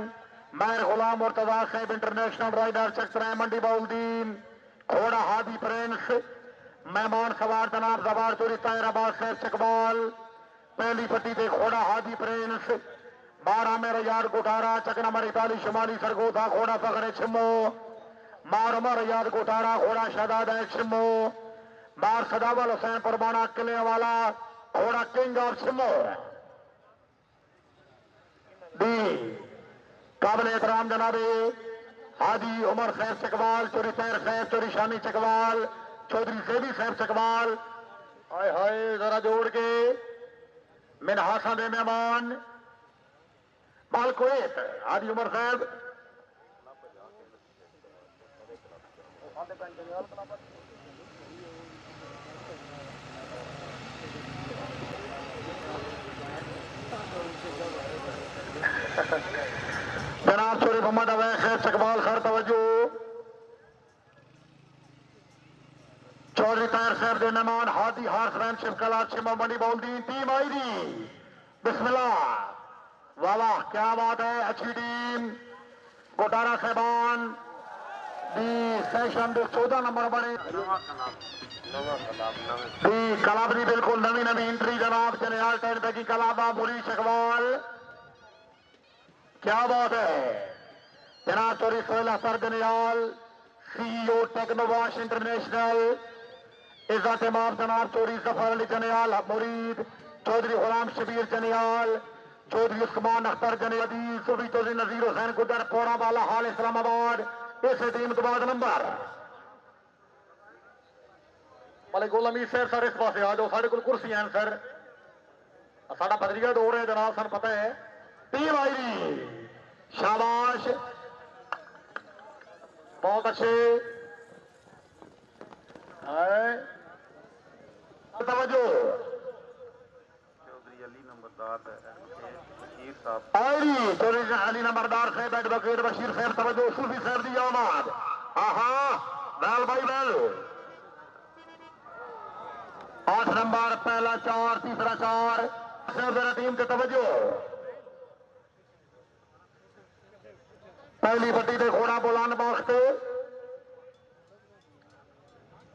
मैर गुलाम मुर्तजा साहब इंटरनेशनल राइडर चक्र मंडी बौलदीन घोड़ा हादी प्रिंस मेहमान सवार जनाब जवार चोरी तायराबाद साहब चकबाल पहली पट्टी से घोड़ा हादी प्रिंस 12 में रयाद गुटारा चक नंबर 41 शुमाली सरगोधा घोड़ा फखरे छिमो मार उमर रयाद गुटारा घोड़ा शहजाद है छिमो मार सदावल हुसैन परबाना किले वाला घोड़ा किंग ऑफ छिमो दी काबिल एहतराम जनाबे हाजी उमर साहब चकवाल, चोरी सैर साहब, चोरी शामी चकवाल, चौधरी सेवी साहब चकवाल। हाय हाय जरा जोड़ के मिनहासा दे मेहमान मालकोएत हाजी उमर साहब जनाब चोरी मोहम्मद अवैस साहब चकवाल खैर तवज्जो। चौधरी तायर साहब दे मेहमान हादी हारसमैनशिप कला छिमा मंडी बॉलदीन टीम आई दी बिस्मिल्लाह। वाह वाह क्या बात है, अच्छी टीम गोटारा साहबान दी सेशन दे 14 नंबर बने दी कलाब दी बिल्कुल नवी नवी एंट्री जनाब जनियाल टाइम पे की कलाबा मुरी चकवाल। क्या बात है जनाब चौधरी सोहेल अख्तर जनियाल CEO टेक्नोवाश इंटरनेशनल। इज्जत इमाम जनाब चौधरी जफर अली जनियाल मुरीद, चौधरी गुलाम शबीर जनियाल, चौधरी उस्मान अख्तर जनियाल, सूफी चौधरी नजीर हुसैन गुजर पोरा वाला हाल इस्लामाबाद। इस टीम के बाद नंबर मलिक गुल अमीर सर सर इस पास आ जाओ, साढ़े को कुर्सी हैं सर, साढ़ा बदरीगा दौड़ है जनाब, सन पता है। टीम आई शाबाश बहुत अच्छे तवज्जो। चौधरी अली नंबरदार बशीर साहब चौधरी अली नंबरदार साहब एडवोकेट बशीर साहब तवज्जो। सूफी साहब दी आमद आहा बैल भाई बैल 8 नंबर पहला 4 तीसरा 4 साहब टीम के तवज्जो। पहली पट्टी पे घोड़ा बुलान बख्त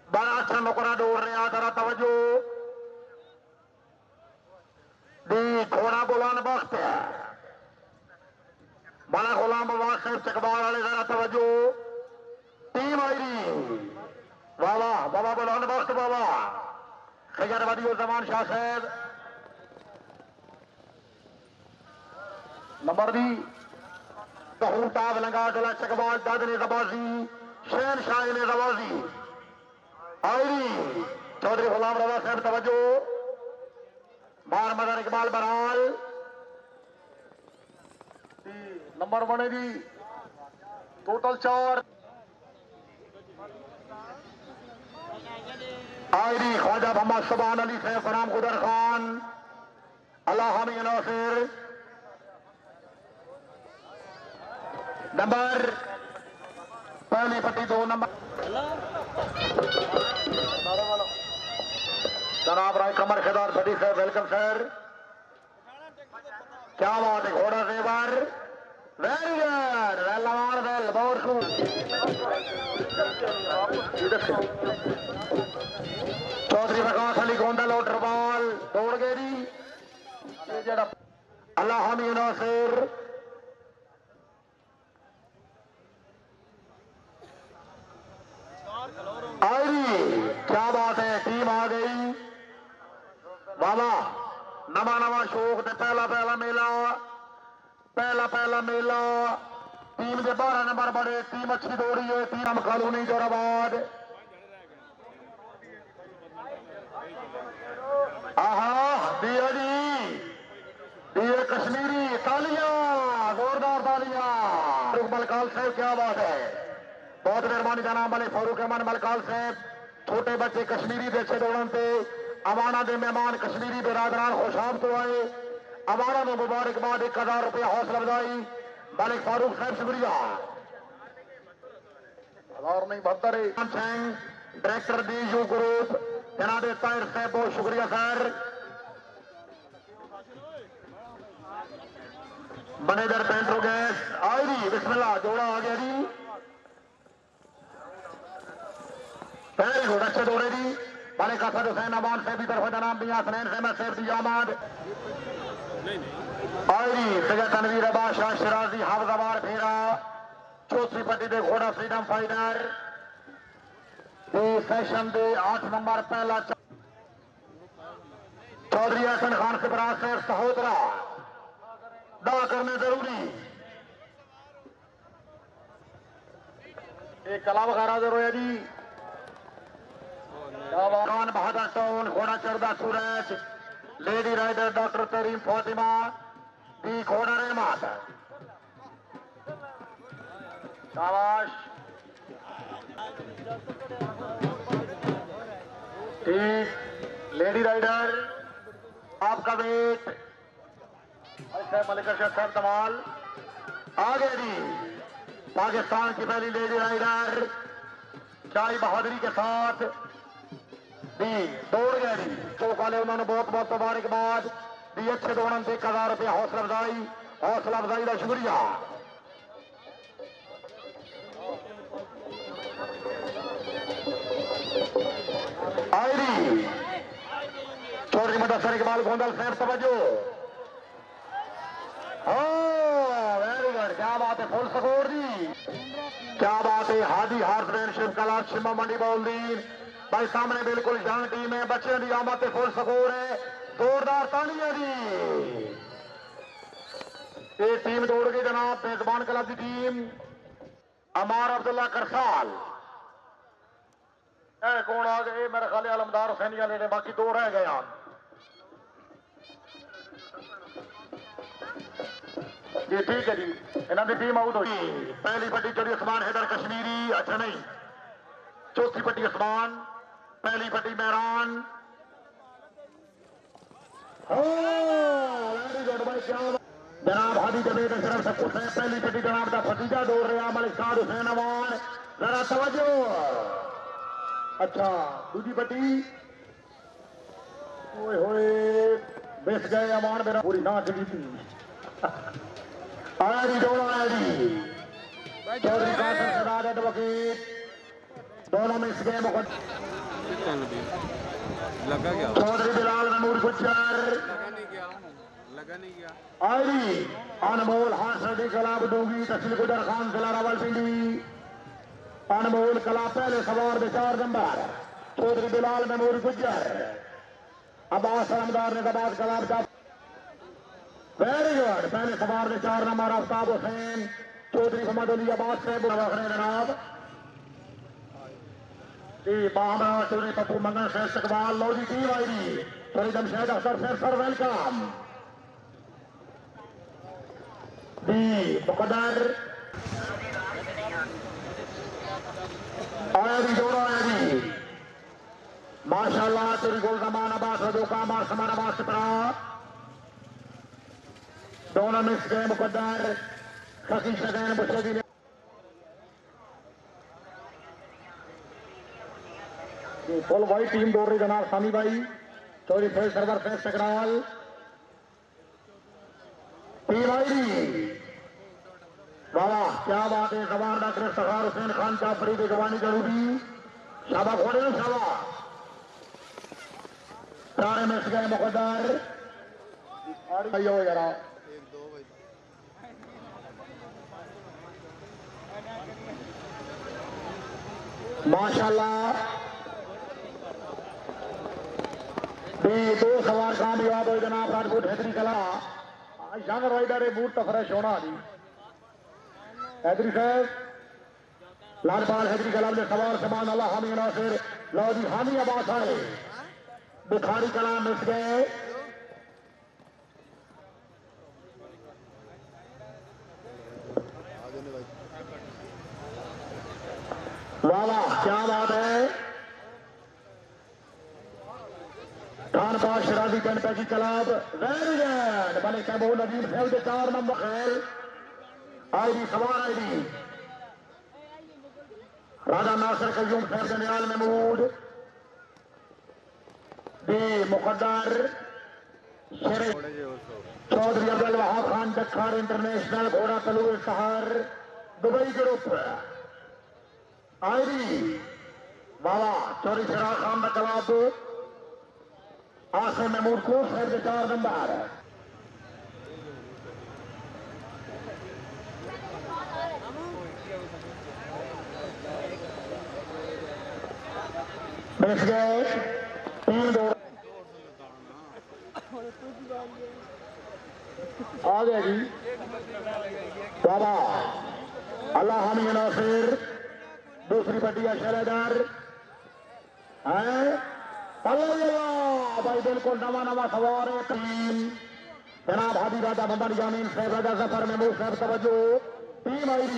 बड़ा अच्छा मुकरा दौड़ रहा जरा तवज्जो दी घोड़ा बुलान बख्त बड़ा गुलाम बाबा साहब चकबाल वाले जरा तवज्जो। टीम आई रही वाह वाह बाबा बुलान बख्त बाबा खैर वदी जमान शाह साहब नंबर दी कहूटा लंगा जला चकबाल दाद ने जबाजी शहन शाह ने जबाजी आई चौधरी गुलाम रवा साहब तवज्जो। बार मदर इकबाल बराल नंबर बनेगी टोटल 4 आई ख्वाजा मोहम्मद सुभान अली साहब फराम गुदर खान अल्लाह हामी नासिर नंबर पहली पट्टी 2 नंबर जनाब राय कमर खेदार भट्टी साहब वेलकम सर। क्या बात है घोड़ा सेवर वेरी गुड वेलवार वेल बहुत खूब चौधरी प्रकाश अली गोंडल लोटरवाल दौड़ गई अल्लाह हामी नासिर आई। क्या बात है टीम आ गई बाबा नवा नवा शौक ते पहला पहला मेला टीम के 12 नंबर बड़े टीम अच्छी दौड़ी है। टीम कॉलोनी जोराबाद आहा दिया जी दिए कश्मीरी तालियां जोरदार तालियां मलकाल साहब क्या बात है बहुत मेहरबानी जनाब मलिक फारूक अहमद मलकाल साहब। छोटे बच्चे कश्मीरी दे अच्छे दौड़न से अवाना दे मेहमान कश्मीरी बिरादरान खुशाब तो आए अवाना में मुबारकबाद 1000 रुपया हौसला अफजाई मलिक फारूक साहब शुक्रिया 1000 नहीं 72 सिंह डायरेक्टर DU ग्रुप जनाब ताहिर साहब बहुत शुक्रिया सर। बनेदर पेंट्रो गैस आई जी बिस्मिल्लाह जोड़ा आ गया जी वेरी गुड अच्छे दौड़े जी मलिक असद हुसैन अमान साहब की तरफ जनाब मियां हसनैन अहमद साहब की आमद आई सैयद तनवीर अब्बास शाह शिराजी हाफजाबाद फेरा चौथी पट्टी के घोड़ा फ्रीडम फाइटर सेशन के 8 नंबर पहला चौधरी हसन खान सिबराज साहब सहोदरा दा करने जरूरी। एक कला वगैरह जरूर है जी। खान बहादुर टाउन घोड़ा चढ़दा सूरज लेडी राइडर डॉक्टर तरीम फातिमा दी घोड़ा रहमत। शाबाश ठीक लेडी राइडर आपका वेट मलिका साहब कमाल आगे जी। पाकिस्तान की पहली लेडी राइडर शाही बहादुरी के साथ दी दौड़ गया जी। चौक वाले उन्होंने बहुत बहुत मुबारकबाद दी। अच्छे दौड़न से 1000 रुपया हौसला अफजाई का शुक्रिया। आयरी चौधरी मुदस्सर इकबाल गोंदल साहब तवज्जो। वेरी गुड क्या बात है फुल स्कोर जी। क्या बात है हादी हार्समैनशिप कला शिमा मंडी बॉलदीन भाई सामने बिल्कुल यंग टीम है। बच्चे की आमद फुल स्कोर है। जोरदार तालियां जी। ये टीम दौड़ गई जनाब मेजबान क्लब की टीम अमार अब्दुल्ला करसाल। कौन आ गए मेरे ख्याल अलमदार हुसैनी वाले ने बाकी दो रह गए हैं जी। ठीक है जी इन्हों की टीम आउट हुई। पहली पट्टी चढ़ी उस्मान हैदर कश्मीरी अच्छा नहीं। चौथी पट्टी उस्मान पहली पट्टी मेहरान। जनाब हादी जवेद अशरफ सकूर साहब पहली पट्टी जनाब का भतीजा दौड़ रहा मलिक साद हुसैन अमान जरा तवज्जो। अच्छा दूसरी पट्टी ओए होए बेस गए अमान मेरा पूरी ना चली थी। आया जी दौड़ा आया जी। चौधरी कासिम सदाद एडवोकेट दोनों में इस गेम लगा क्या चौधरी बिलाल नूर गुज्जर लगा नहीं गया आयरी अनमोल हासडी कलाब डूंगी तहसील गुजर खान जिला रावलपिंडी। अनमोल कला पहले सवार में 4 नंबर चौधरी बिलाल नूर गुज्जर। अब्बास रमदार ने दबाद कलाब का वेरी गुड पहले सवार में 4 नंबर आफ्ताब हुसैन चौधरी मोहम्मद अली अब्बास से जनाब चौधरी पप्पू मंगल से इस्तकबाल लो जी टीम आयरी चौधरी जमशेद अख्तर से सर वेलकम दी मुकद्दर आया जी दौड़ा आया जी। माशाल्लाह तेरी गोल कमान अब्बास रजो का मार समान अब्बास सिपरा दोनों मिस गए मुकद्दर शकी शदैन बुशेदी ने फुल वाइट टीम दौड़ रही जनाब सामी भाई चौधरी फैज सरवर फैज सकराल टीम आयरी। वाह क्या बात है जवान डॉक्टर सहार हुसैन खान जाफरी की जवानी जरूरी शाबा घोड़े शाबा सारे मिस गए मुकद्दर जरा माशाल्लाह दो सवार कामयाब हो जनाब राजपूत हैदरी कला यंग राइडर बूट तो फ्रेश होना जी। हैदरी साहब लालपाल हैदरी कला ने सवार समान अल्लाह हामी नासिर लो जी हामी अब्बास आए बुखारी कला मिस गए। वाह वाह क्या बात है खान पास शराजी जनता की कलाब वेरी गुड मलिक महबूब नदीम साहब के 4 नंबर खेल आईडी सवार आईडी राजा नासिर कयूम साहब के नियाल महमूद दी मुकद्दर चौधरी अब्दुल वहाब खान जखर इंटरनेशनल घोड़ा तलूर शहर दुबई ग्रुप आईडी बाबा चौधरी शराब खान का कलाब आसम महमूद को साहब के 4 नंबर मिस गए 3 दौड़ आ गया जी बाबा अल्लाह हामी नासिर दूसरी पट्टिया शैलेदार है भाई बिल्कुल नवा नवा सवार है टीम जनाब हादी राजा बंदर जामीन साहब राजा जफर महमूद साहब तवज्जो टीम आई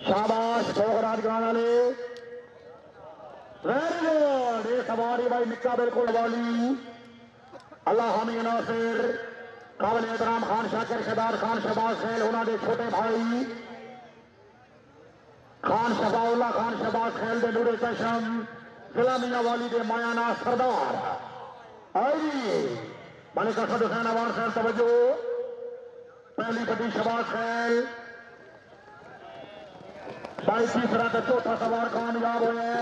शाबाश ठोकराज गाने वेरी गुड ये सवारी भाई निक्का बिल्कुल वाली अल्लाह हामी नासिर काबिल एहतराम खान शाकिर शहदार खान शहबाज खैल उन्होंने छोटे भाई खान शफाउल्ला खान शहबाज खैल दे नूरे चशम जिला मियां वाली दे मायाना सरदार आई मलिक असद हुसैन अवान साहब तवज्जो पहली पट्टी शहबाज खैल भाई तीसरा तो चौथा सवार कामयाब हुए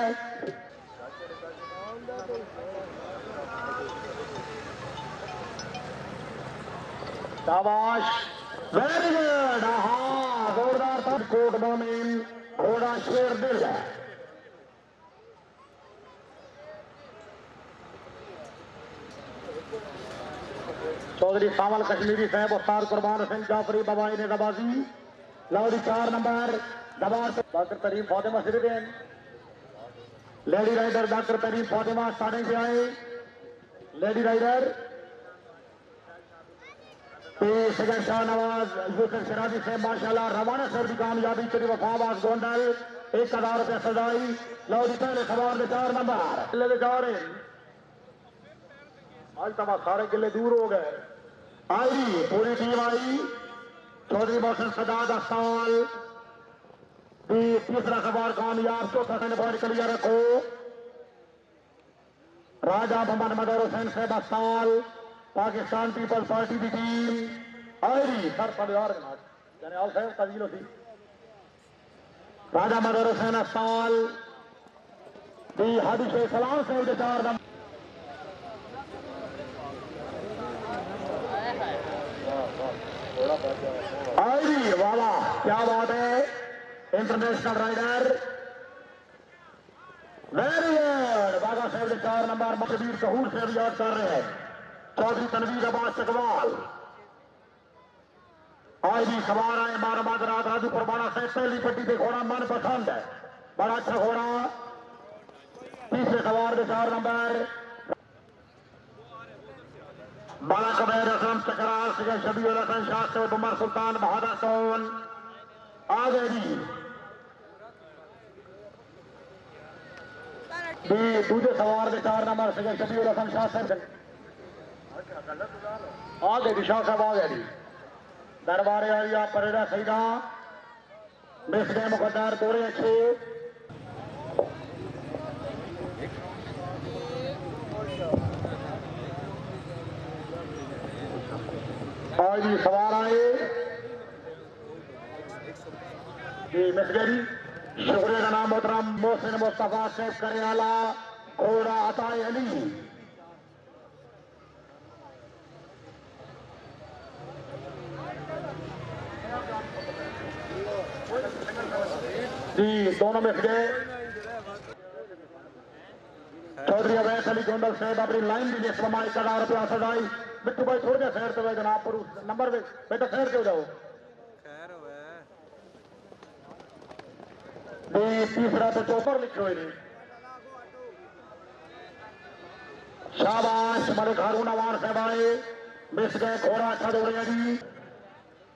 शाबाश वेरी गुड हाँ जोरदार था कोट मोमिन घोड़ा शेर दिल है चौधरी सावल कश्मीरी साहब उस्ताद कुर्बान सिंह जाफरी बबाई ने दबाजी लाउडी 4 नंबर दबार डॉक्टर तरीम फातिमा सिरिदेन लेडी राइडर डॉक्टर तरीम फातिमा स्टार्टिंग से आए लेडी राइडर सजन शाहनवाज यूसुफ शराजी से माशाल्लाह रवाना सर की कामयाबी तेरी वफाबाज गोंडल 1000 रुपया सजाई लो जी पहले सवार दे 4 नंबर ले जा रहे आज तब सारे किले दूर हो गए आई पूरी टीम आई चौधरी मोहसिन सदाद अस्ताल तीसरा सवार कामयाब चौथा सेंड पॉइंट क्लियर रखो राजा मोहम्मद मदर हुसैन साहब अस्ताल पाकिस्तान पीपल्स पार्टी की टीम आई सर परिवार जनाल साहब तजील होती राजा मदर हुसैन अस्ताल हादी शेख सलाम साहब के 4 नंबर आई वाला क्या बात है इंटरनेशनल राइडर वेरी गुड बाबा साहब के 4 नंबर मकबीर कहूर से भी याद कर रहे हैं चौधरी तनवीर अब्बास चकवाल आज भी सवार आए मारामाद रात राजूपुर बाड़ा से पहली पट्टी पे घोड़ा मन पसंद है बड़ा अच्छा घोड़ा तीसरे सवार के 4 नंबर बाला कबैर असलम चकराल सिंह शबीर हसन शास्त्र उमर सुल्तान बहादुर सोन आ गए जी दूसरे सवार के 4 नंबर सिंह शबीर हसन शास्त्र आ गए शाह साहब आ गए जी दरबारे आलिया परेरा सईदा मिस गए मुकद्दर दौरे अच्छे आज जी सवार आए जी मिस गए जी शुक्रिया का नाम मोहतरम मोहसिन मुस्तफा सेफ करेला घोड़ा अताए अली जी दोनों मिस गए चौधरी अवैध अली गोंडल साहब अपनी लाइन भी जिस कमाई 1000 रुपया सजाई बिट्टू भाई थोड़े देर शहर से जनाब पर नंबर पे बेटा शहर से हो जाओ तीसरा तो चौपर लिखे हुए नहीं शाबाश मलिक हारून अवान साहब आए मिस गए घोड़ा अच्छा दौड़े जी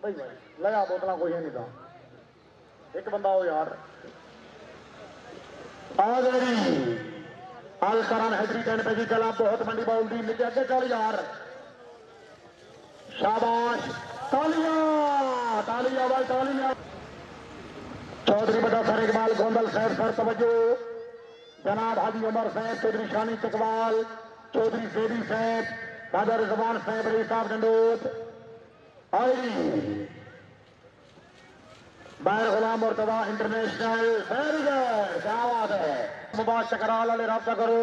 भाई भाई लगा बोतला कोई है नहीं था एक बंदा हो यार आ गई अल करन हैदरी टेन पे जी कला बहुत मंडी बाउंड्री नीचे आगे चल यार शाबाश तालियां तालियां भाई तालियां चौधरी बड़ा सर इकबाल गोंदल साहब सर तवज्जो जनाब हाजी उमर साहब चौधरी शानी चकवाल चौधरी सेदी साहब राजा रिजवान साहब अली साहब डंडोत आई बैर गुलाम मुर्तजा इंटरनेशनल वेरी गुड क्या बात है मुबारक चकराल वाले रब्ता करो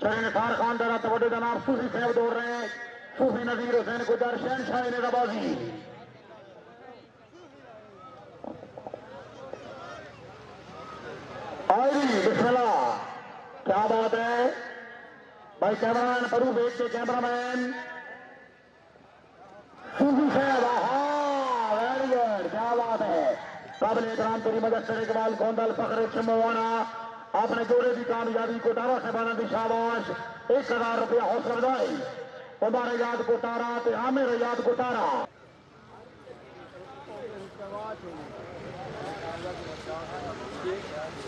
शरीन निसार खान दरा तवज्जो जनाब सूफी साहब दौड़ रहे हैं सूफी नजीर हुसैन गुजर शहनशाह ने दबाजी आई बिस्मिल्लाह क्या बात है भाई कैमरामैन परू बेच के कैमरामैन सुखी साहब, वेरी गुड, क्या बात है। काबिल एहतराम तेरी मदद से इकबाल गोंदल फखरे चिमवाना अपने जोड़े की कामयाबी कोटारा से बना दी शाबाश। 1000 रुपया हौसला अफजाई उमर याद कोटारा ते आमिर याद कोटारा।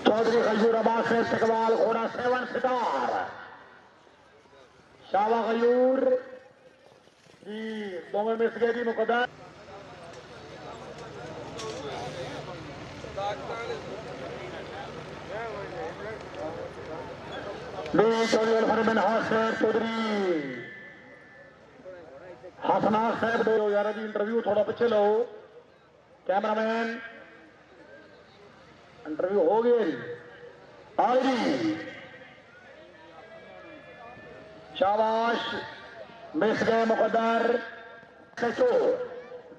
चौधरी गयूर अब्बास से इकबाल घोड़ा 7 सितार शाबा गयूर जी दोनों मिस गए जी मुकद्दर चौधरी अलफरबिन हासिर चौधरी हसना साहब दो यार जी इंटरव्यू थोड़ा पीछे लो कैमरामैन इंटरव्यू हो गया जी आई जी शाबाश मिस गए मुकद्दर सचो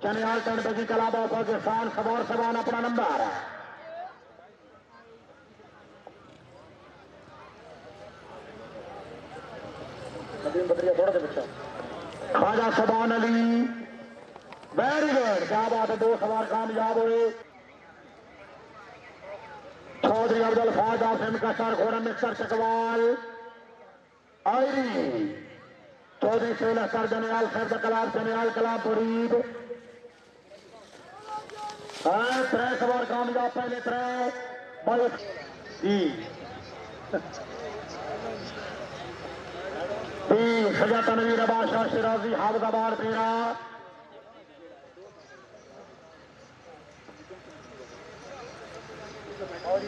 जनियाल टन बजी कलाबा पाकिस्तान सवार सवान अपना नंबर थोड़ा बच्चा ख्वाजा सबान अली वेरी गुड, क्या बात है, 2 सवार कामयाब हुए। चौधरी अब्दुल फाज आसिम का सर घोड़ा मिस्टर चकवाल आयरी चौधरी सेला सर जनियाल सर कलाब जनियाल कलाब फरीद 3 सवार कामयाब पहले 3 सजा तनवीर अब्बास शाह शिराजी हाफिजाबाद 13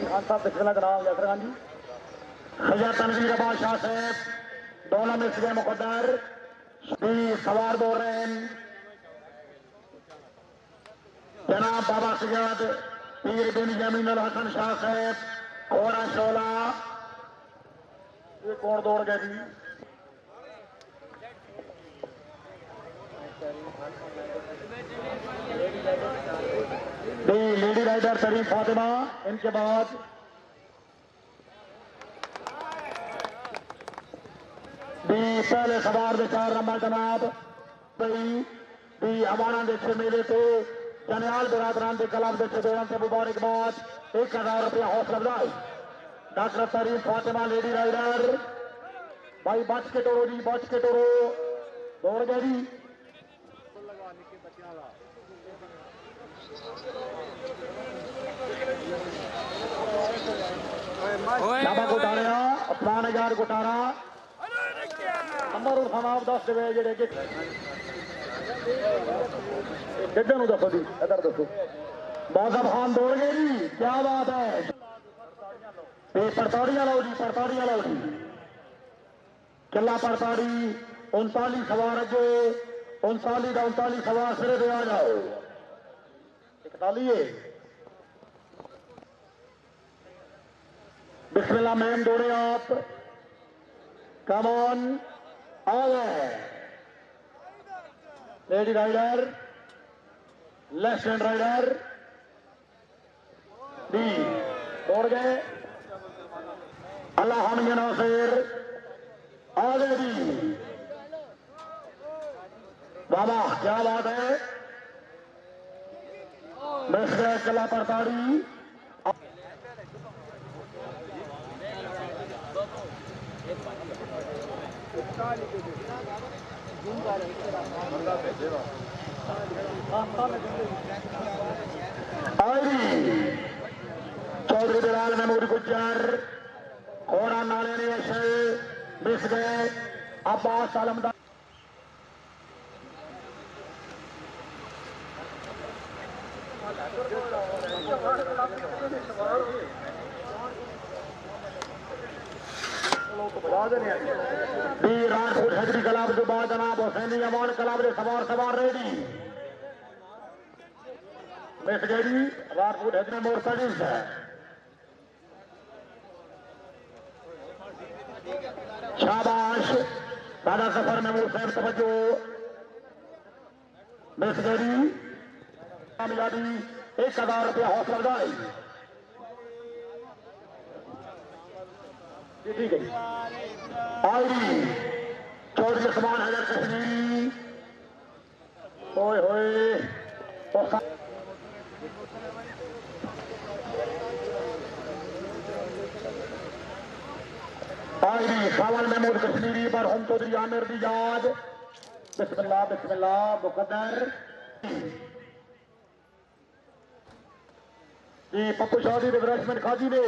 खान साहब बिस्मिल्लाह जनाब यासर खान जी सजा तनवीर अब्बास शाह साहब दोनों में से मुकद्दर सवार बोल रहे हैं जनाब बाबा सजाद पीर बिन जमीन अल हसन शाह साहब कोरा शोला ये कौन दौड़ गया जी लेडी राइडर शरीफ फातिमा इनके बाद पहले सवार दे 4 नंबर जनाब हमारा देखे मेले थे जनियाल बिरादरान के कलाब देखे दौरान से मुबारकबाद 1000 रुपया हौसला अफजाई डॉक्टर शरीफ फातिमा लेडी राइडर भाई बच के टोरो जी बच के टोरो दौड़ गए जी शाबा कोटारा अपना यार कोटारा नंबर और खनाब 10 दे जेडे गड्ढे नु दसो जी इधर दसो बाज़ब खान दौड़ गए जी क्या बात है परताड़ियां लो जी परताड़ियां लो जी किला परताड़ी 39 सवार अगे 39 का 39 सवार सिरे पे आ जाओ 41 बिस्मिल्लाह मैम दौड़े आप कम ऑन आ गए lady rider left hand rider डी दौड़ गए अल्लाह हम नासिर आ गए जी बाबा क्या बात है मिस्टर कला परताड़ी चौधरी बिलाल महमूद गुज्जर घोड़ा नाले ने अशल मिस गए अब्बास आलमदार राजपूत हजरी कलाब के बाद जनाब हुसैनी अमान कलाब के सवार सवार रेडी मिस गई राजपूत हजरी मोरतजिज है शाबाश दादा सफर महमूद साहब तवज्जो मिस गई कामयाबी 1000 रुपया हौसला अफजाई ठीक है जी। आईडी चौधरी उस्मान हैदर कश्मीरी। ओए होए आईडी सावल महमूद कश्मीरी पर हम चौधरी आमिर दी याद। बिस्मिल्लाह बिस्मिल्लाह मुकद्दर जी। पप्पू शाह की रिफ्रेशमेंट खाधी ने।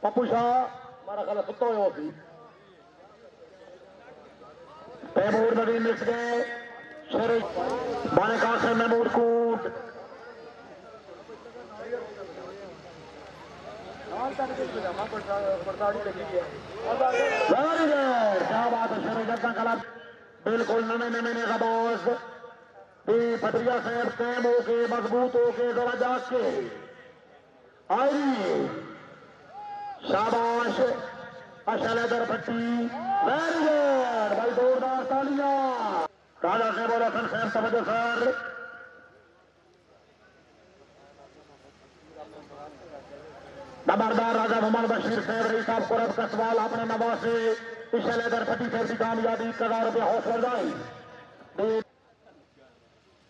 पप्पू शाह मारा ख्याल सुता हुआ सी। तैमूर नवीन मिस गए। शेर बाने कासिम महमूद कूट। क्या बात है शेर जनता क्लब बिल्कुल नवे नवे ने गबोज पटरिया साहब कैम होके मजबूत होके जरा जाग के आई। शाबाश अशलदर पट्टी वेरी गुड भाई जोरदार तालियां। राजा से बोला सर खैर समझो सर। नंबरदार राजा मोहम्मद बशीर साहब रही साहब कुरब का सवाल अपने नवाज से इशलेदर पट्टी साहब की कामयाबी 1000 रुपया हौसला अफजाई।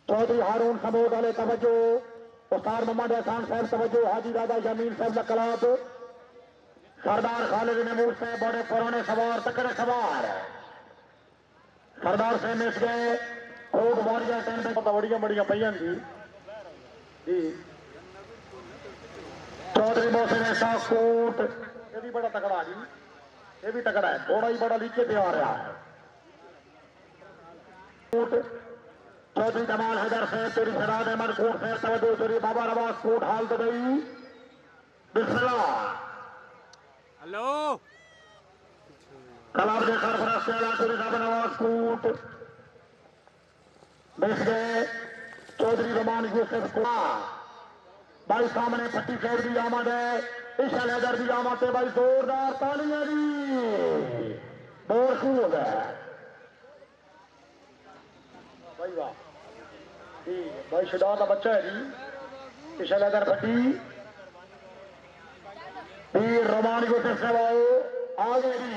चौधरी हारून समूद वाले तवज्जो। उस्ताद मोहम्मद एहसान साहब तवज्जो। हाजी राजा जमीन साहब लकलाब। सरदार खालिद महमूद साहब बड़े पुराने सवार तकड़े सवार। सरदार साहब मिस गए। खूब वारिया टेन पे बड़िया बड़िया पहियां जी। चौधरी मोहसिन ऐसा कोट ये भी बड़ा तगड़ा जी। ये भी तगड़ा है थोड़ा ही बड़ा नीचे पे आ रहा है। चौधरी कमाल हैदर से तेरी शराद अहमद कोट से तवज्जो तेरी बाबा नवाज कोट हाल तो गई। बिस्मिल्लाह हेलो कलाब के सरफराज से तेरी बाबा नवाज कोट मिस गए। चौधरी रमान यूसुफ को भाई सामने पट्टी खैर भी आमद है। इशल हैदर भी आमद है भाई जोरदार तालियां जी। बहुत खूब है भाई वाह जी। भाई शुदा का बच्चा है जी। इशल हैदर पट्टी भी रमान यूसुफ से भाई आगे जी।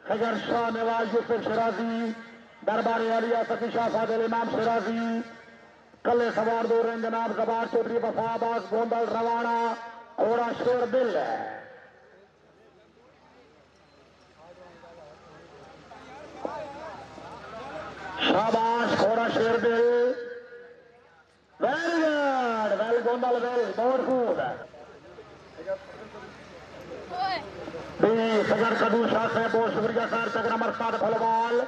खजर शाह नवाज यूसुफ शराजी दरबार आलिया सती शाह फादिल इमाम शराजी कले सवार दो रंग जनाब जबार चौधरी वफाबाज गोंदल रवाना घोड़ा शेर दिल है। शाबाश घोड़ा शेर दिल very good well Gondal well बहुत खूब है। सगर कदू शाह से बहुत शुक्रिया सर। तक नंबर 7 फुलवाल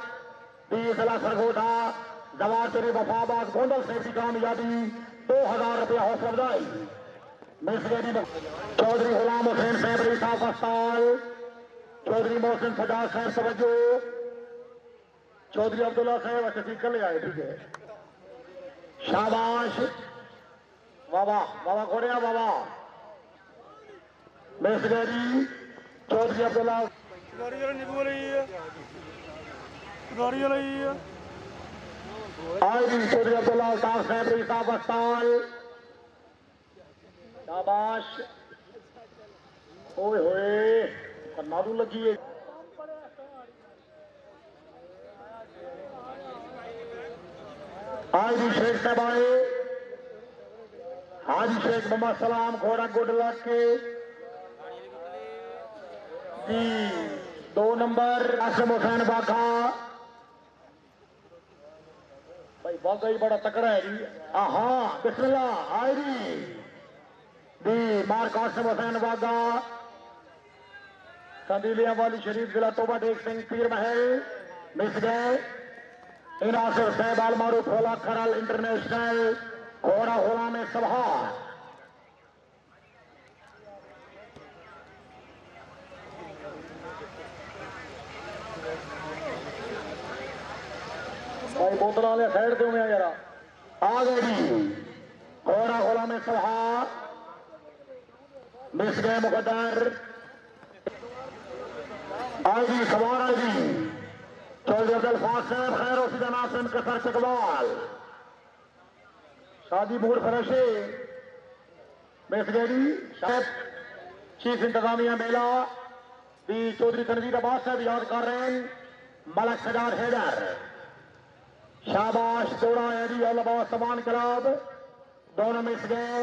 जिला सरगोधा जवाब तेरी वफाबाज गोंदल से की कामयाबी 2000 रुपया हौसला अफजाई। चौधरी गुलाम हुसैन साहब रही साहब अस्ताल। चौधरी मोहसिन सजाद साहब तवज्जो। चौधरी अब्दुल्ला साहब अच्छा ठीक कर ले आए ठीक है। शाबाश बाबा बाबा घोड़िया बाबा मिसगरी। चौधरी अब्दुल्ला आई। चौधरी अब्दुल्ला अल्ताफ साहब रही साहब अस्ताल। शाबाश ओए होए नारू लगी है। हाजी शेख साहब आए। हाजी शेख मोहम्मद सलाम घोड़ा गुड लक के जी। 2 नंबर आसिम हुसैन बाघा भाई बाघा ही बड़ा तकड़ा है जी। हाँ बिस्मिल्लाह आयरी जी। मार कासिम हुसैन बाघा संदीलिया वाली शरीफ जिला तोबा टेक सिंह पीर महल मिस गए। इनासिर साहब आल मारूफ होला खरल इंटरनेशनल घोड़ा होला में सभा भाई बोतल वाले साइड दो में जरा आ गए जी। घोड़ा होला में सभा मिस गए मुकद्दर आजी सवार आजी। चौधरी अब्दुल फाज साहब खैर उसी जनाब से इनके सर इकबाल शादी मूड फरशे मेसगेरी शायद चीफ इंतजामिया मेला दी चौधरी तनवीर अब्बास साहब याद कर रहे हैं मलक सजाद हैदर शाबाश दौड़ा एडी अलबा समान क्लब दोनों मिस गए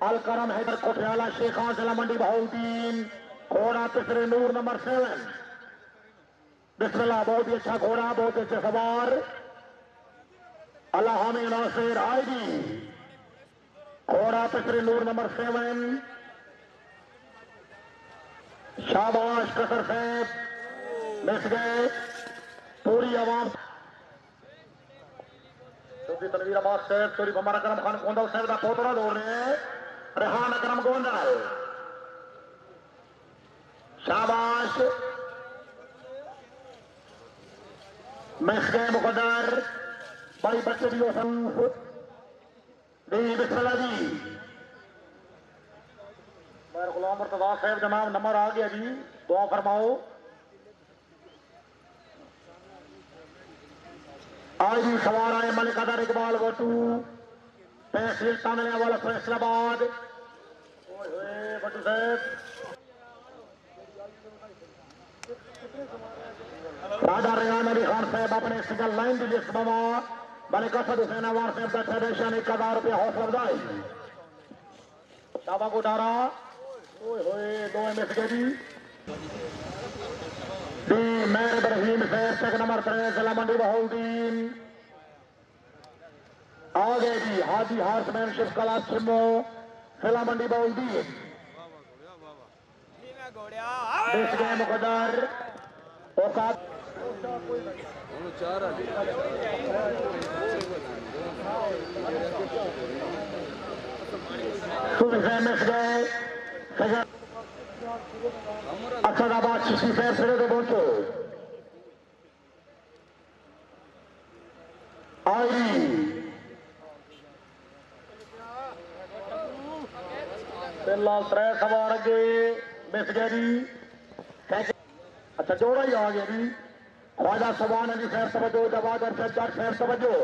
अल करम हैदर कोठियाला शेखा जिला मंडी बहाउद्दीन घोड़ा पिछले नूर नंबर 7 बिस्मिल्लाह बहुत ही अच्छा घोड़ा बहुत अच्छे सवार अल्लाह हामी नासिर आएगी घोड़ा पिछले नूर नंबर 7 शाबाश कसर साहब मिस गए पूरी आवाम चौधरी तनवीर अब्बास साहब चोरी बमर अकरम खान गोंदल साहब का पोतरा दौड़ रहे हैं रेहान अकरम गोंदल शाबाश मिस गए मुकद्दर बड़ी बच्चे भी बिस्मिल्लाह जी मेरे गुलाम मुर्तजा साहब जनाब नंबर आ गया जी दुआ फरमाओ आज भी सवार आए मलिक अदर इकबाल गोटू तहसील तानने वाला फैसलाबाद बटू साहब राजा रेहान अली खान साहब अपने सिंगल लाइन की लिस्ट बवा मलिक असद हुसैन अवार साहब का फेडरेशन 1000 रुपया हौसला अफजाई शाबा को डारा दो मिस गई मेहर इब्राहिम साहब चेक नंबर 3 जिला मंडी बहाउद्दीन आ गए जी हाजी हार्समैनशिप क्लास छिमो जिला मंडी बहाउद्दीन मिस गए मुकद्दर औकात मिस गए असदाबाद शिशी साहब सिरे तो पहुंचो आई पहला 3 सवार अगे मिस गए जी अच्छा जोड़ा ही आ गया जी ख्वाजा सुभान अली साहब तवज्जो जवाद अरशद जट साहब तवज्जो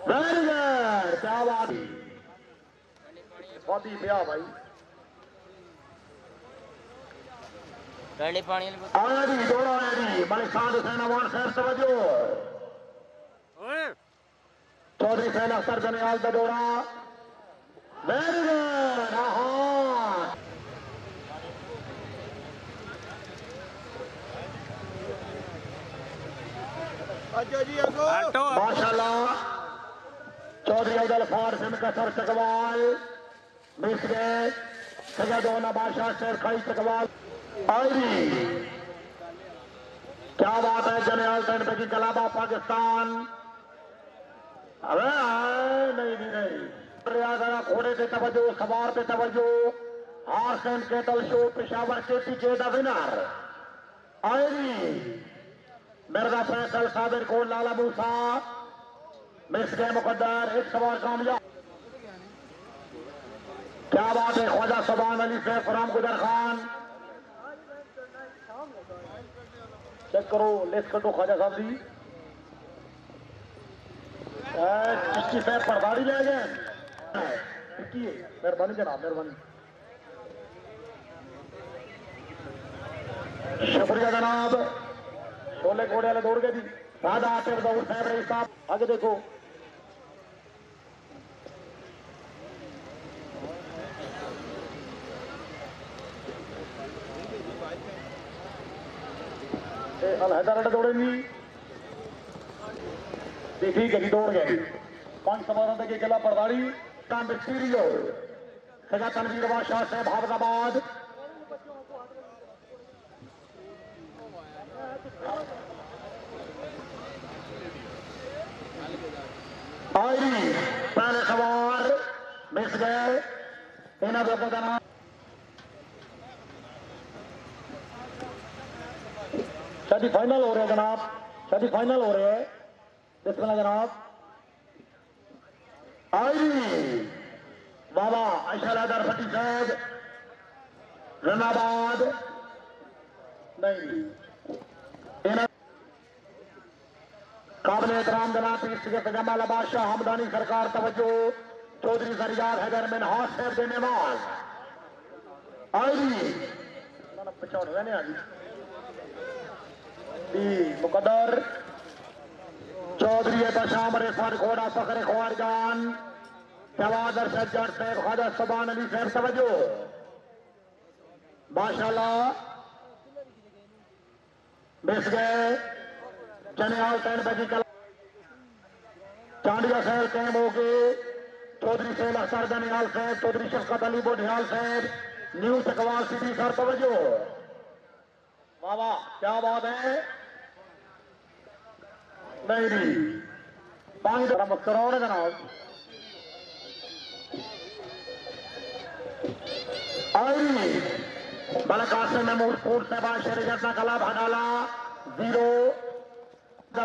वेरी गुड क्या बात स्वादी पिया भाई पानी आया जी जोड़ा आया जी मलिक साद हुसैन अवान साहब तवज्जो चौधरी फैल अख्तर जनियाल का जोड़ा वेरी गुड माशाल्लाह चौधरी अब्दुल फारिस का सर चकवाल मिस गए सैयदोना बादशाह शेर खाई चकवाल आई क्या बात है जनियाल टेंट की कलाबा पाकिस्तान अरे नहीं घोड़े पे तवज्जो सवार पे तवज्जो हार्सन केटल शो पेशावर KTK का विनर आई मिर्जा फैसल साबिर को लाला मूसा मिस गए मुकद्दर एक सवार कामयाब क्या बात है ख्वाजा सुभान अली से फराम गुजर खान चेक करो लिस्ट कर दो ख्वाजा साहब जी चिश्ती साहब परदारी ले गए मेहरबानी जनाब मेहरबानी शुक्रिया जनाब शोले घोड़े वाले दौड़ गए जी राजा आतिफ दौड़ साहब रही साहब आगे देखो अलहैदर दौड़े जी ठीक है जी दौड़ गए 5 सवारों तक किला परदारी कांबिक्सीरियो सजा तनवीर बादशाह साहब हाफिजाबाद आई पहले सवार मिस गए इन्हें देखो जनाब शादी फाइनल हो रहे हैं जनाब शादी फाइनल हो रहे हैं बिस्मिल्लाह जनाब आई बाबा अशलादर फटी साहब रनाबाद नहीं काबिल एहतराम जनाब पीर सैयद जमाल बादशाह हमदानी सरकार तवज्जो चौधरी सरयार हैदर बिन हास साहब दे नवाज आई मुकद्दर चौधरी बशाम रेफर घोड़ा फखर ख्वार जान जवादर सज्जर साहब ख्वाजा सुभान अली साहब तवज्जो माशाल्लाह मिस गए जनियाल तैन बजी कल चांडिया साहब कैम हो गए चौधरी सेल अख्तर जनियाल साहब चौधरी शफकत अली बोढियाल साहब न्यू चकवाल सिटी सर तवज्जो वाह वाह क्या बात है नहीं जी पानी तो मुस्कुराओ ना जनाब आई बलकासे महमूद कोट साहब शरीयत कला भडाला 0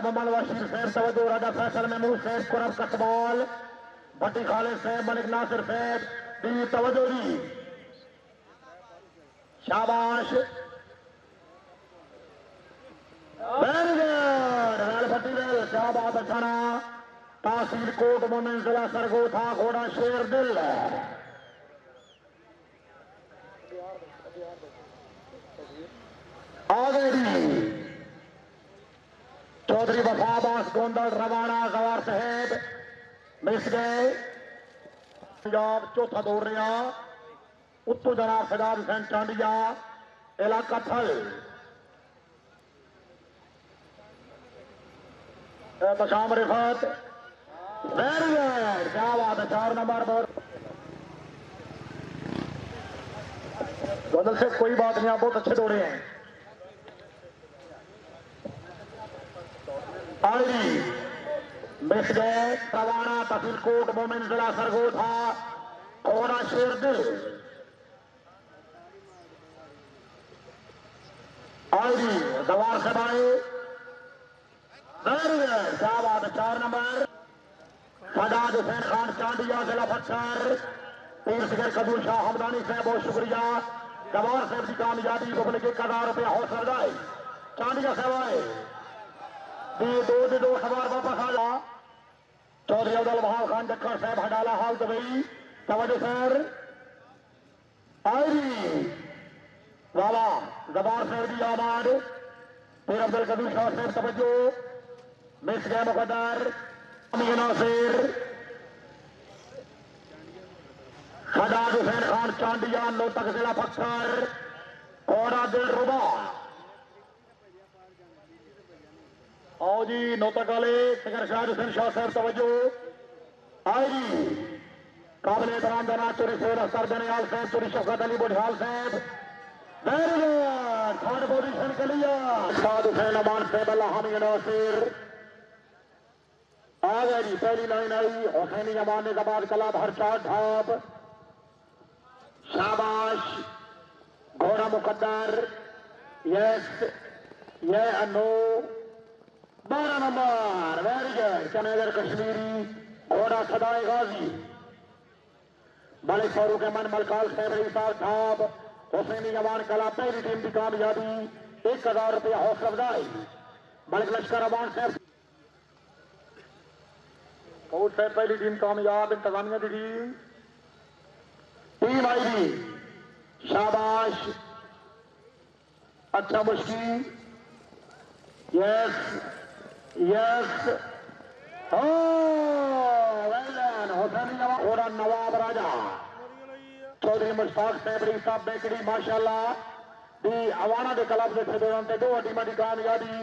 ममल वशीर साहब तवज्जो राजा फैसल महमूद साहब कुरब कसबाल भट्टी खालिद साहब मलिक नासिर साहब दी तवज्जो दी शाबाश वेरी गुड वेल भट्टी वेल क्या बात अच्छा तहसील कोट मोमिन जिला सरगोधा घोड़ा शेर दिल आगेरी चौधरी वफाबास गोंदल रवाना गवार साहेब मिस गए पंजाब चौथा दौड़ रहा उत्तू जनाब सजाद हुसैन चांडिया इलाका थल बशाम रिफत वेरी गुड क्या बात है 4 नंबर पर गोंदल से कोई बात नहीं आप बहुत अच्छे दौड़े हैं आई मिस गए रवाना तहसील कोट मोमिन जिला सरगोधा घोड़ा शेर दिल आई गवार सभाए क्या बात है 4 नंबर सजाद हुसैन खान चांडिया जिला फक्सर पीर सिगर कबूल शाह हमदानी साहब बहुत शुक्रिया गवार साहब की कामयाबी पब्लिक 1000 रुपया हौसला अफजाई चांडिया साहब आए दो सवार वापस आ जा चौधरी अब्दुल वहाब खान जक्कर साहब हडाला हाल दुबई तवज्जो सर आई वाला गवार साहब की आबाद फिर अब्दुल कबीर शाह साहब तवज्जो मिस गए मुकद्दर नासिर सजाद हुसैन खान चांडिया लोटक जिला फक्सर घोड़ा दिल रुबा आओ जी नोतक वाले सिकर शाह हुसैन शाह साहब तवज्जो आई जी काबिल एहतराम जनाब चोरी शेर अख्तर जनियाल साहब चोरी शफकत अली बोढियाल साहब वेरी गुड थर्ड पोजीशन के लिए शाह हुसैन अमान साहब अल्लाह हामी नासिर आ गए जी पहली लाइन आई हुसैनी जमाने के बाद कला भर चार ढाप शाबाश घोड़ा मुकद्दर यस ये अनो 12 नंबर वेरी गुड चनेगर कश्मीरी घोड़ा सदाए गाजी मलिक फारूक अहमद मलकाल साहब साहब ढाप हुसैनी जवान कला पहली टीम की कामयाबी 1000 रुपया हौसला अफजाई मलिक लश्कर अमान साहब बहुत साहब पहली टीम कामयाब इंतजामिया की टीम आई थी शाबाश अच्छा मुश्किल यस यस हुसैनी जवान घोड़ा नवाब राजा चौधरी मुश्ताक साहब साहब बेकड़ी माशाल्लाह दी अवाना के क्लब के खिदौरान दो टीम की कामयाबी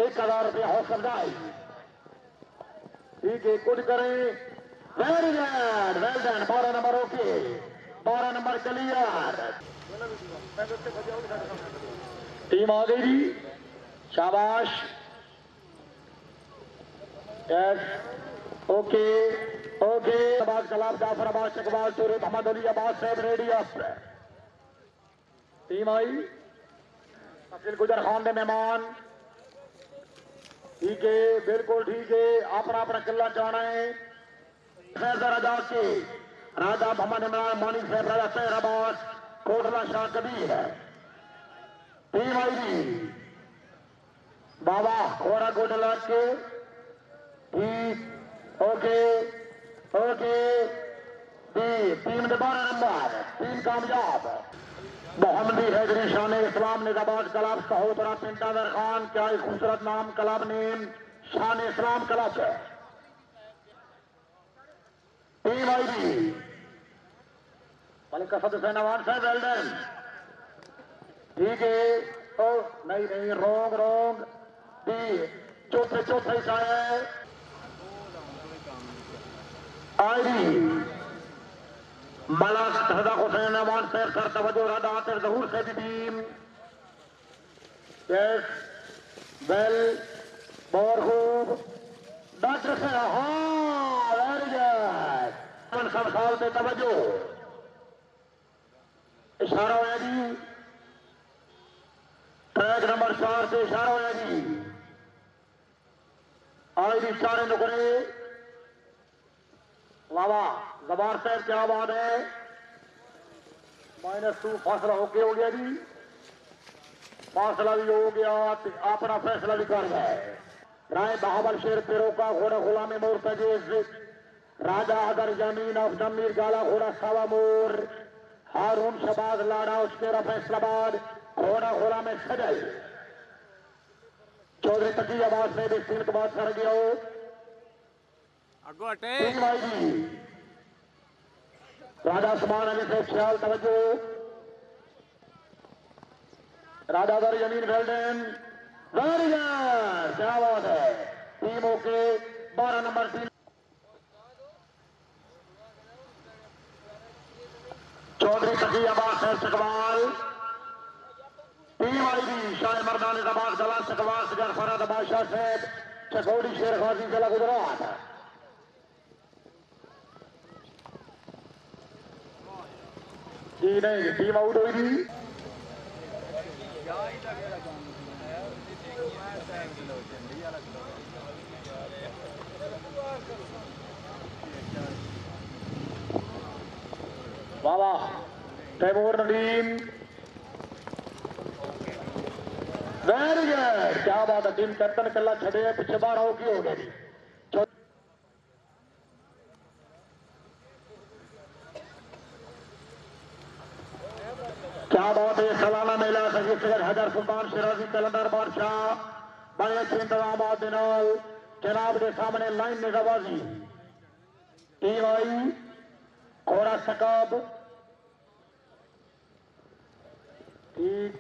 1000 रुपया हौसला अफजाई ठीक है कुछ करें very good well done 12 number okay 12 number clear team आ गई जी शाबाश yes okay okay Abbas Kalam Jafar Abbas Chakwal चोरी मोहम्मद अली अब्बास साहब रेडी अप टीम आई अब्दुल गुजर खान के मेहमान ठीक है बिल्कुल ठीक है अपना अपना किला जाना है राजा के राजा मोहम्मद इमरान मानी साहब राजा शहर अब्बास कोटला शाह कबीर है टीम आई जी बाबा घोड़ा गोड लग के ठीक ओके ओके टीम ने 12 नंबर टीम कामयाब मोहम्मदी हैदरी शान इस्लाम निजाबाद क्लब सहोदरा पिंटावर खान क्या एक खूबसूरत नाम क्लब नेम शान इस्लाम क्लब टीम आईडी मलिक सदस्य नवान साहब वेल्डन ठीक है ओ नहीं नहीं रोंग रोंग चौथे चौथे शायद आईडी मलक हदा हुसैन नवान सर सर तवज्जो रदा आतिर जहूर से भी टीम यस वेल बहुत खूब डॉक्टर से हाँ वेरी गुड सब साल से तवज्जो इशारा होया जी ट्रैक नंबर 4 से इशारा होया जी आईडी चारे नुकरे वाह जबार साहब क्या बात है -2 फासला होके हो गया जी फासला भी हो गया अपना फैसला भी कर गए राय बहाबल शेर पेरो का घोड़ा गुलामी मोर तजेज राजा अदर जमीन ऑफ जमीर गाला घोड़ा सावा मोर हारून शबाज लाड़ा उसके फैसलाबाद घोड़ा घोड़ा में सजल चौधरी तकी आवाज में भी तीन के बाद कर गया अगो हटे राजा समान अभी से ख्याल तवज्जो राजा दर जमीन वेल्डन क्या बात है टीमों के 12 नंबर टीम चौधरी तकी अब्बास है सकवाल team ID Shah Mardan Dabbagh दला सकवाल सजर फराद बादशाह साहब चकौड़ी शेर खाजी जिला गुजरात जी नहीं टीम आउट हुई थी वाह तैमूर नदीम वेरी गुड क्या बात है टीम कैप्टन कला छड़े पीछे बाहर हो की हो गई क्या बात है सालाना मेला सगीर हैदर सुल्तान शिराजी कलंदर बादशाह बड़े अच्छे इंतजाम दिनाल जनाब के सामने लाइन निजाबाजी टीम आई घोड़ा सकब ठीक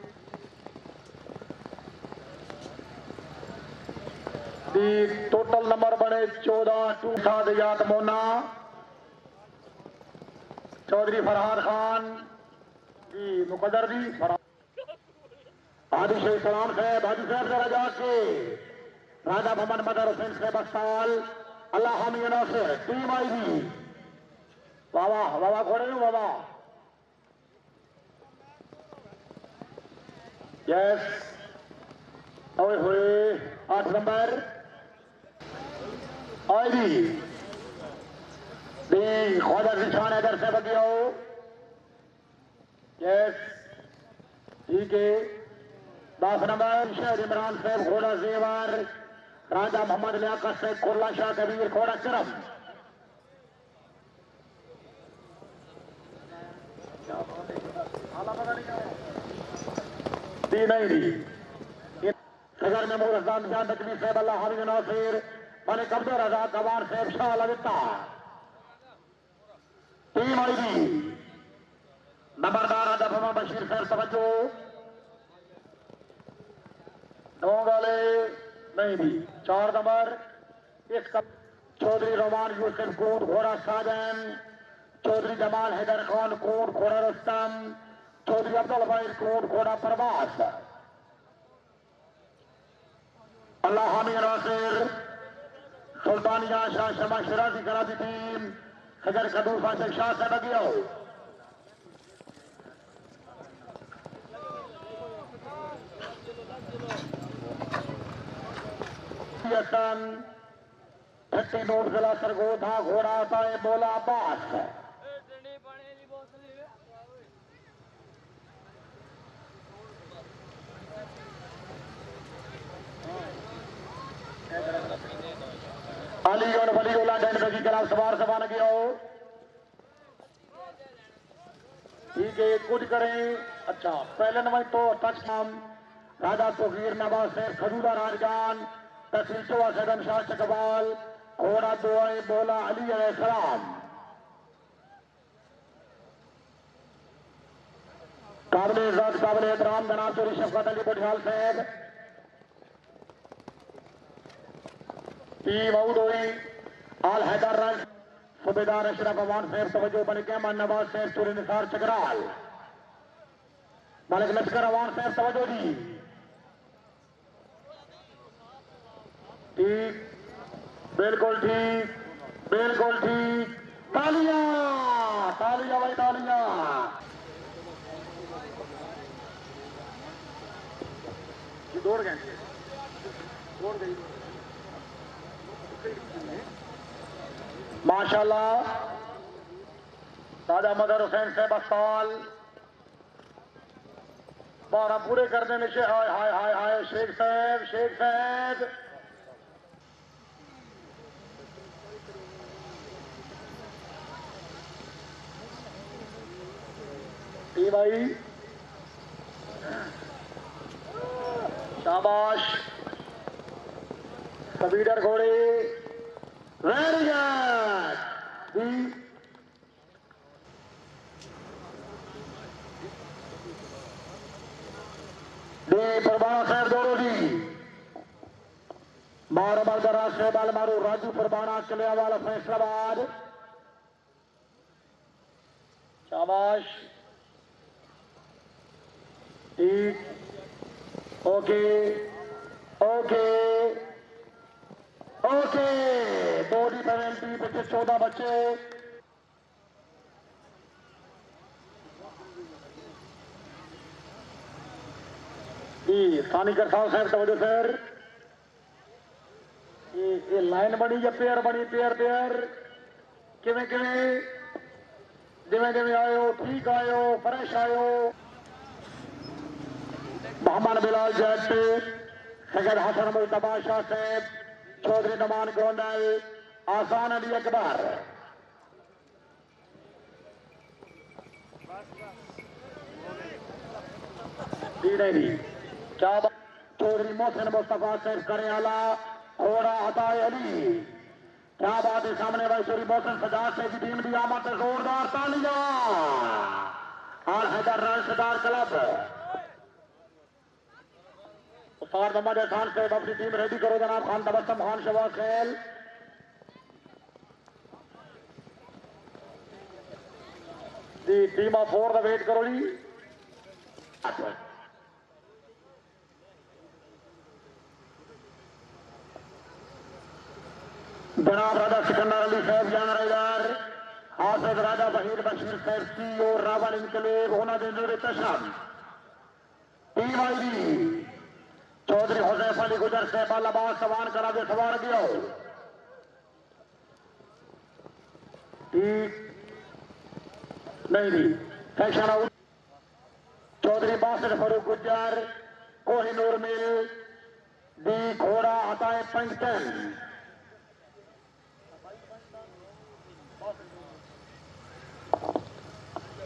टोटल नंबर बने 14 टू सादियात मोना चौधरी फरहाद खान जी मुकद्दर जी हादी शेख सलाम साहब हाजी साहब जरा जाके राजा मोहम्मद मदर हुसैन साहब अस्ताल अल्लाह हामी नासिर टीम आई भी वाह वाह घोड़े वाह यस ओए होए 8 नंबर आईडी ख्वाजा निशान इधर से बगिया यस ठीक है 10 नंबर शहर इमरान साहब घोड़ा जेवर राजा मोहम्मद लियाकत से खुल्ला शाह कबीर घोड़ा करम नहीं सगर में मोरजान जान नकवी साहब अल्लाह हामिद नासिर मने कब्जा रजा गवार साहब शाह लविता टीम आईडी नंबरदार राजा फमा बशीर साहब तवज्जो नोगाले नहीं भी 4 नंबर इसका चौधरी रोमान यूसुफ कोट घोड़ा साजन चौधरी जमाल हैदर खान कोट घोड़ा रुस्तम चौधरी अब्दुल भाई कोट घोड़ा प्रवास अल्लाह हामी नासिर सुल्तानिया शाह शमा शिराजी कराची टीम खजर कदूर फासिल शाह से लगी हो छठी नोट जिला सरगोधा घोड़ा आता है बोला अब्बास डेंड पे की खिलाफ सवार सवान गया हो ठीक है कुछ करें अच्छा पहले नंबर तो टच नाम राजा तोफीर नवाज से खजूरा राजगान तहसील चौवा सदन शाह चकबाल घोड़ा दुआए बोला अली अलैहिस्सलाम काबिल इज्जत काबिल एहतराम जनाब चोरी शफकत अली बुढ़ियाल साहब टीम आउट हुई आल हैदर रन सूबेदार अशरफ अवान साहब तवज्जो बन के मान नवाज साहब चोरी निसार चकराल मालिक लश्कर अवान साहब तवज्जो दी ठीक बिल्कुल ठीक तालियां तालियां भाई तालियां दौड़ गई माशाल्लाह दादा मदर हुसैन साहब अस्पताल 12 पूरे करने में से हाय हाय हाय हाय शेख साहब भाई शाबाश सबीडर घोड़े वेरी गुड परवाना साहब दोनों जी मारो मरदरा से बाल मारो राजू परवाना किले वाला फैसलाबाद शाबाश ठीक ओके बॉडी पेनल्टी बच्चे 14 बच्चे सानिकर साहब तवज्जो सर ये लाइन बनी या पेयर बनी पेयर किवें जिमें आयो ठीक आयो फ्रेश आयो मोहम्मद बिलाल जट सैयद हसन मुस्तफा शाह साहब चौधरी नमान गोंडल आसान अली अकबर नहीं क्या चौधरी मोहसिन मुस्तफा साहब करेला घोड़ा अताए अली क्या बात है सामने भाई चौधरी मोहसिन सजाद साहब की टीम भी आमद जोरदार तालियां और हैदर रनदार क्लब उस्ताद मोहम्मद खान साहब अपनी टीम रेडी करो जनाब खान तबस्सुम खान शबाज खेल जी टीम ऑफ 4 का वेट करो जी जनाब राजा सिकंदर अली साहब जान रहीदार हाफिज राजा बहीर बशीर साहब सीओ रावल इनकलेब होना देंगे तशम टीम आईडी चौधरी हुसैफ अली गुजर साहब अलाबाद सवान करा दे सवार गया ठीक नहीं फैशन आउट चौधरी बासिर फरूक गुजर कोहिनूर मिल दी घोड़ा हटाए पंचन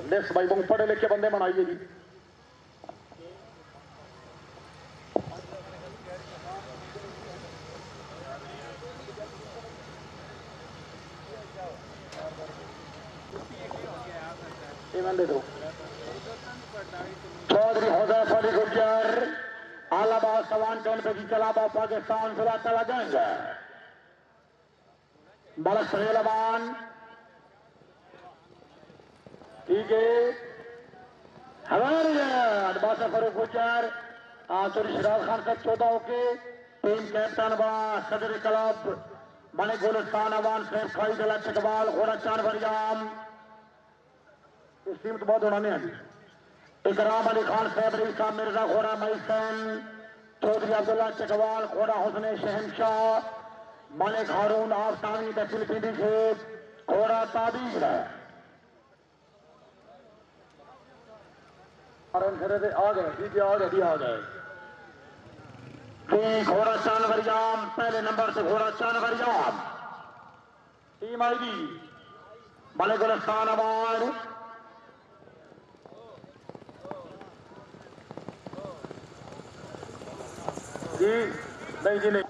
लिस्ट भाई बहुत पढ़े लिखे बंदे बनाइए जी दे दो चौधरी हुसैफ अली गुजर आलाबाद सवान टोल पे जी चलाबा पाकिस्तान सुरा चला जाएंगे बलक सहेलवान ठीक है हमारे बासा फरूक गुजर चौधरी शिराज खान साहब 14 होके टीम कैप्टन बा सदर क्लब बने गुलस्तान अवान साहब खाई दला चकबाल घोड़ा चांद भरियाम इस टीम तो बहुत उड़ाने हैं इकराम अली खान साहब रीसा मिर्जा घोड़ा मैसन चौधरी अब्दुल्ला चकवाल घोड़ा हुस्न शहनशाह मलिक हारून आफतानी तहसील पिंडी से घोड़ा ताबीर आ गए घोड़ा चांद भरियाम पहले नंबर से घोड़ा चांद भरियाम टीम आईडी मलिकुल अवार्ड जी नहीं जी नहीं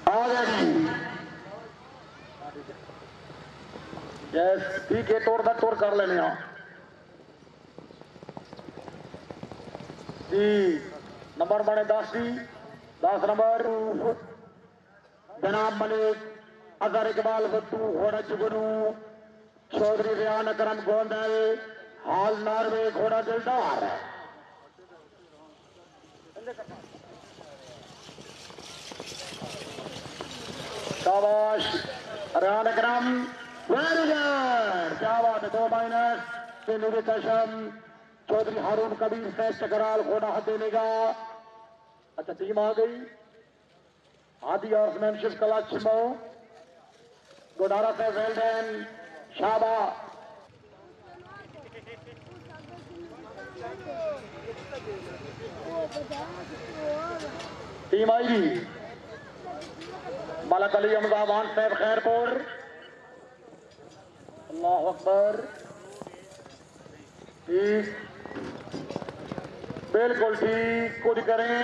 आ गया जी यस ठीक है तोड़ कर लेने जी नंबर बने 10 जी 10 नंबर जनाब मलिक अजहर इकबाल भट्टू घोड़ा चुगनू चौधरी रियान करम गोंदल हाल नार्वे घोड़ा दिलदार शाबाश रियान करम वेरी गुड क्या बात है 2 माइनस से मेरे कशम चौधरी हारून कबीर सैफ चकराल घोड़ा हद देगा अच्छा टीम आ गई आदि ऑर्समैनशिप कला छिमो गोडारा से वेल्डन शाबा टीम आई मलक अली अमदावान साहब खैरपुर अल्लाह अकबर ठीक बिल्कुल ठीक कुछ करें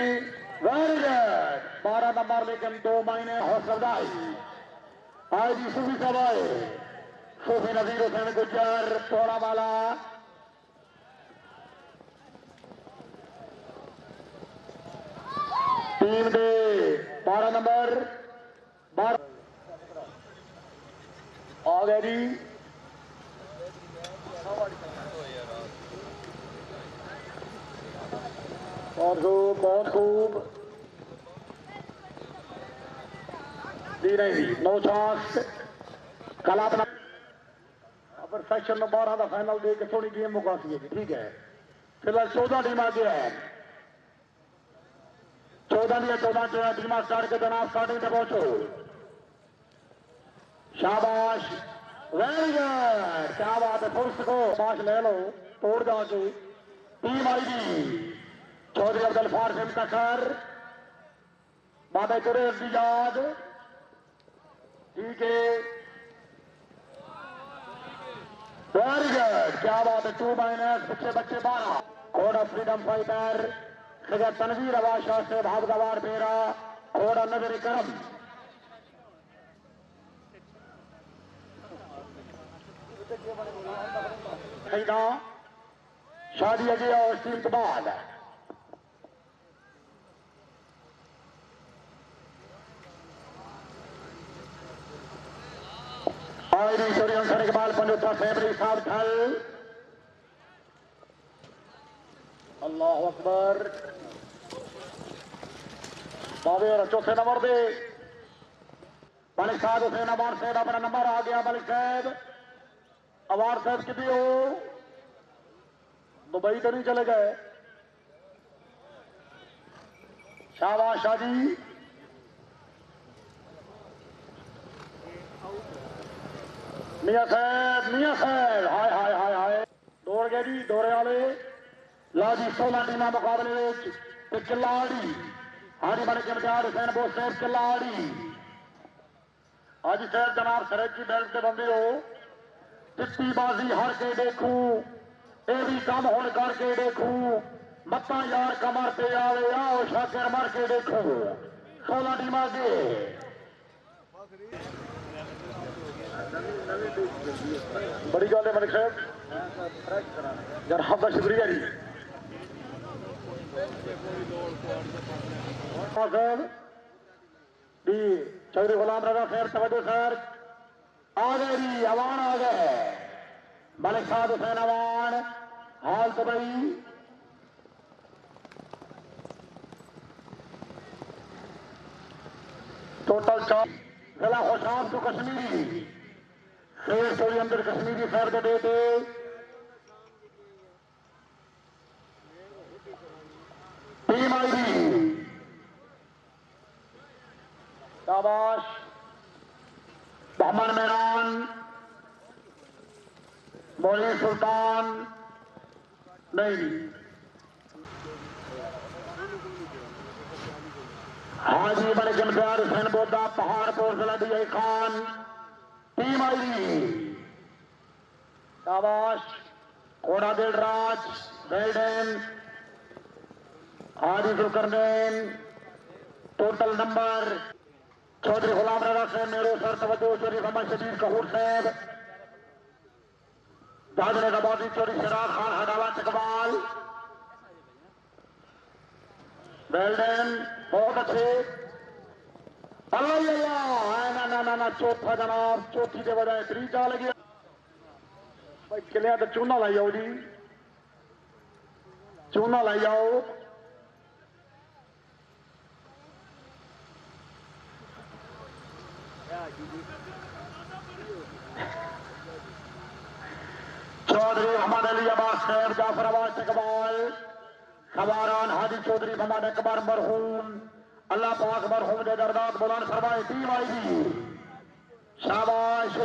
वेरी गुड 12 नंबर लेकिन 2 महीने हौसलदाई आज जी सूफी सवाए सूफी नजीर हुसैन गुजर थोड़ा वाला टीम दे 12 नंबर 12 आ गया जी बहुत खूब दी नहीं नो चांस कल अपना अगर सेक्शन 12 का फाइनल दे के थोड़ी गेम मुका सी ठीक है फिलहाल 14 टीम आगे है 14 टीम स्टार्ट के जनाब स्टार्टिंग पे पहुंचो शाबाश वेरी गुड क्या बात है पुरुष को शाबाश ले लो तोड़ जाके टीम आईडी चौधरी अब्दुल फारिस तकर बाबे तुरे याद ठीक है वेरी गुड क्या बात है 2 माइनस पीछे बच्चे 12 घोड़ा फ्रीडम फाइटर खजा तनवीर आवाज शाह से भागवार पेरा घोड़ा नजर करम शादी अजय और टीम के बाद के बाद पंजोता फैबरी साहब थल अल्लाह अकबर बाबे और चौथे नंबर दे मलिक साहब हुसैन अवार साहब अपना नंबर आ गया मलिक साहब अवार साहब कितनी हो दुबई तो नहीं चले गए शाबाश शादी मियां साहब हाय हाय हाय हाय दौड़ गए जी दौरे वाले ला जी 16 टीमां मुकाबले किलाड़ी हाजी मलिक इम्तियाज हुसैन बोस साहब किलाड़ी हाजी साहब जनाब सरेकी बेल्ट के बंदे हो चिट्टी बाजी हर के देखू ये भी कम होने करके देखू मत्ता यार कमर पे आवे आओ शाकर मर के देखो 16 टीम आगे बड़ी गल है मलिक साहब जनाब का शुक्रिया जी चौधरी गुलाम रजा खैर तवज्जो सर आ गए जी अवान आ गए मलिक साहब हुसैन अवान हाल दुबई टोटल 4 जिला खुशाब तो कश्मीरी शेर चोरी अंदर कश्मीरी सर के देते टीम आईडी शाबाश मोहम्मद मेहरान मौली सुल्तान नहीं हाजी मलिक इम्तियाज हुसैन बोदा पहाड़पुर जिला डी खान टीम आई शाबाश घोड़ा दिल राज वेल्डन हाजी जुलकरनैन टोटल नंबर चौधरी गुलाम रजा साहब मेरो सर तवज्जो चौधरी मोहम्मद शबीर कहूर साहब दादरे नवाजी चौधरी सिराज खान हडाला चकवाल वेल्डन बहुत अच्छे अल्लाह ना ना ना चौथा जनाब चौथी के बजाय त्रीजा लगी भाई किलिया तो चूना लाई आओ जी चूना लाई आओ चौधरी मोहम्मद अली अब्बास साहब जाफराबाद चकवाल सवारान हाजी चौधरी मोहम्मद अकबर मरहूम अल्लाह पाक मरहूम दे दरदात बुलंद फरमाए टीम आएगी शाबाश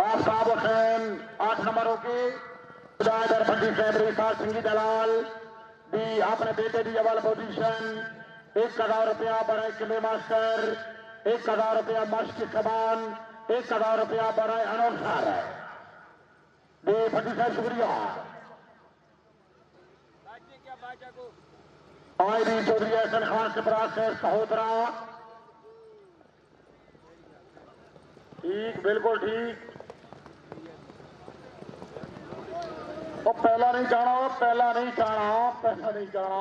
आफ्ताब हुसैन 8 नंबरों की उजागर फंडी साहब रेखा सिंगी दलाल दी अपने बेटे की अवल पोजीशन 1000 रुपया बराए किले मास्टर 1000 रुपया मश की कमान 1000 रुपया बराए अनुसार दे फंडी साहब शुक्रिया आईडी चौधरी एहसन खान सिपरा से सहोदरा ठीक बिल्कुल ठीक वो पहला नहीं जाना वो पहला नहीं जाना पहला नहीं जाना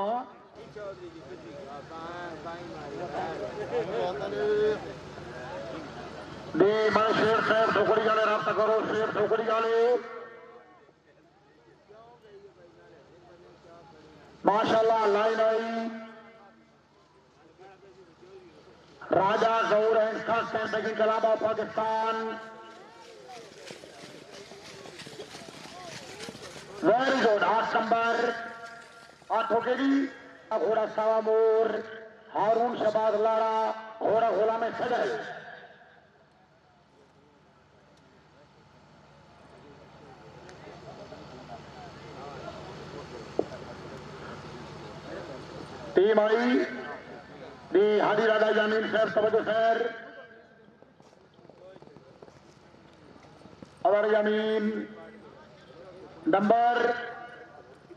मैं शेर साहब ठोकड़ी वाले रब्ता करो शेर ठोकड़ी वाले माशाल्लाह लाइन आई राजा गौर एंड खास कैंपिंग कलाबा पाकिस्तान वेरी गुड 8 नंबर 8 होगी घोड़ा सावा मोर हारून शबाद लाड़ा घोड़ा घोला में सजल टीम आई दी हादी राजा यामीन साहब तवज्जो सर अवर यामीन नंबर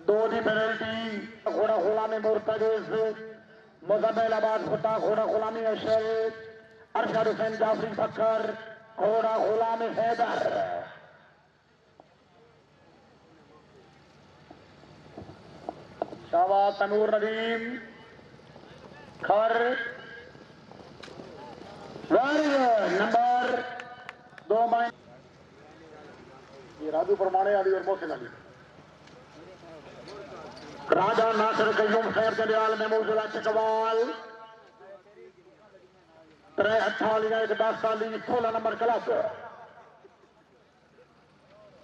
2 की पेनल्टी घोड़ा खुला में मुर्तजिज मुजम्मिलाबाद फुटा घोड़ा खुला में अशर अरशद हुसैन जाफरी फक्कर घोड़ा खुला में हैदर शाबाश तनूर नदीम खर नंबर 2 माइन ये राजू परमाणे अली और मोहसिन अली राजा नासिर कयूम खैर जलियाल महमूद चकवाल 10 साली 16 नंबर क्लब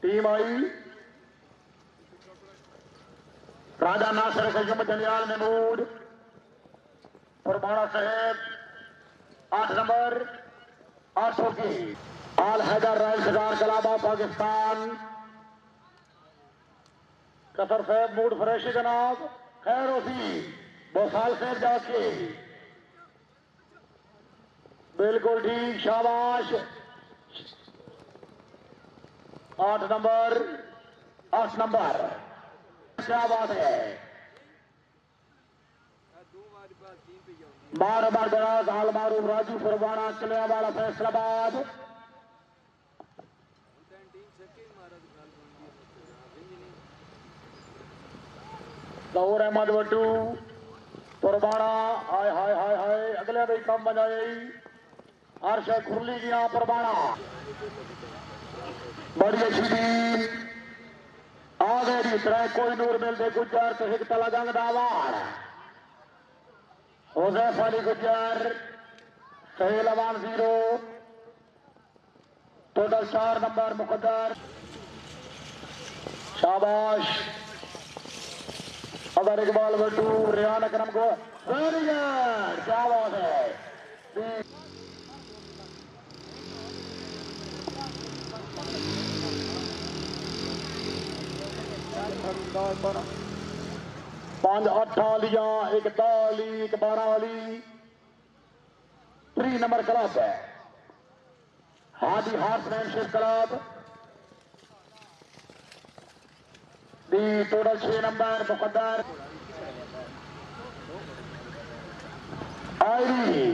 टीम आई राजा नासिर कयूम जलियाल महमूद परमाणा साहेब 8 नंबर 800 की आल हैदर राय सरदार कलाबा पाकिस्तान कसर साहब मूड फ्रेश जनाब खैर होती बोसाल साहब जाके बिल्कुल ठीक शाबाश 8 नंबर क्या बात है बार बार दराज हाल मारूफ राजू फरवाना किलिया वाला फैसलाबाद गौर अहमद वटू परवाना हाय हाय हाय हाय अगले भी कम बजाई अर्श खुरली गया परवाना बड़ी अच्छी टीम आ गई तरह कोई नूर मिलते गुजर तो एक तला जंग दावार होजैफ अली गुजर सहेल अवान 0 टोटल 4 नंबर मुकद्दर शाबाश अगर इकबाल बटू रियान अकरम को वेरी गुड क्या बात है 5 8 वालियां, एक 10 वाली, एक 12 वाली 3 नंबर क्लब है हादी हार्समैनशिप क्लब दी टोटल 6 नंबर मुकद्दर आईडी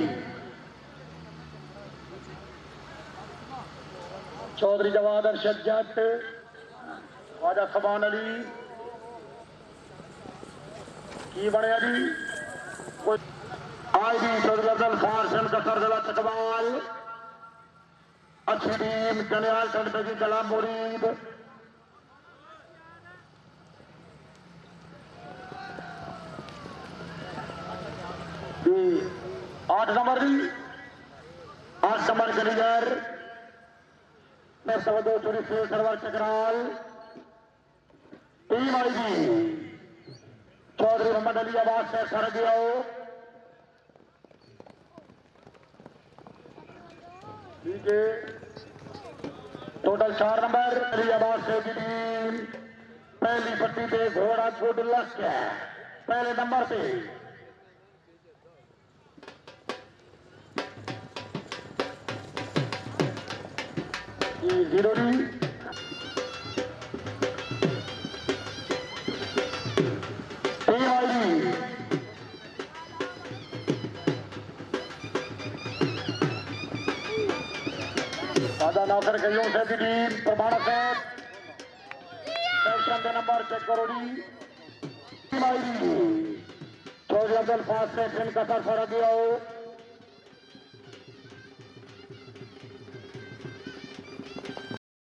चौधरी जवाद अरशद जट ख्वाजा सबान अली की बनया जी आईडी चौधरी अब्दुल फारसन कसर जिला चकवाल अच्छी टीम जनियाल टंड की कला मुरीद आठ नंबर कलीगर दो चोरी से सरवर चकराल टीम आईडी चौधरी मोहम्मद अली आवाज से सर गया ठीक है टोटल 4 नंबर अली आवाज से की टीम पहली पट्टी पे घोड़ा गुड लक है पहले नंबर पे 0 दादा नौकर कईयों से भी टीम प्रमाणक है सेक्शन के नंबर चेक करो टीम आईडी चौधरी अब्दुल फाज से फिल्म का सर फरा दिया हो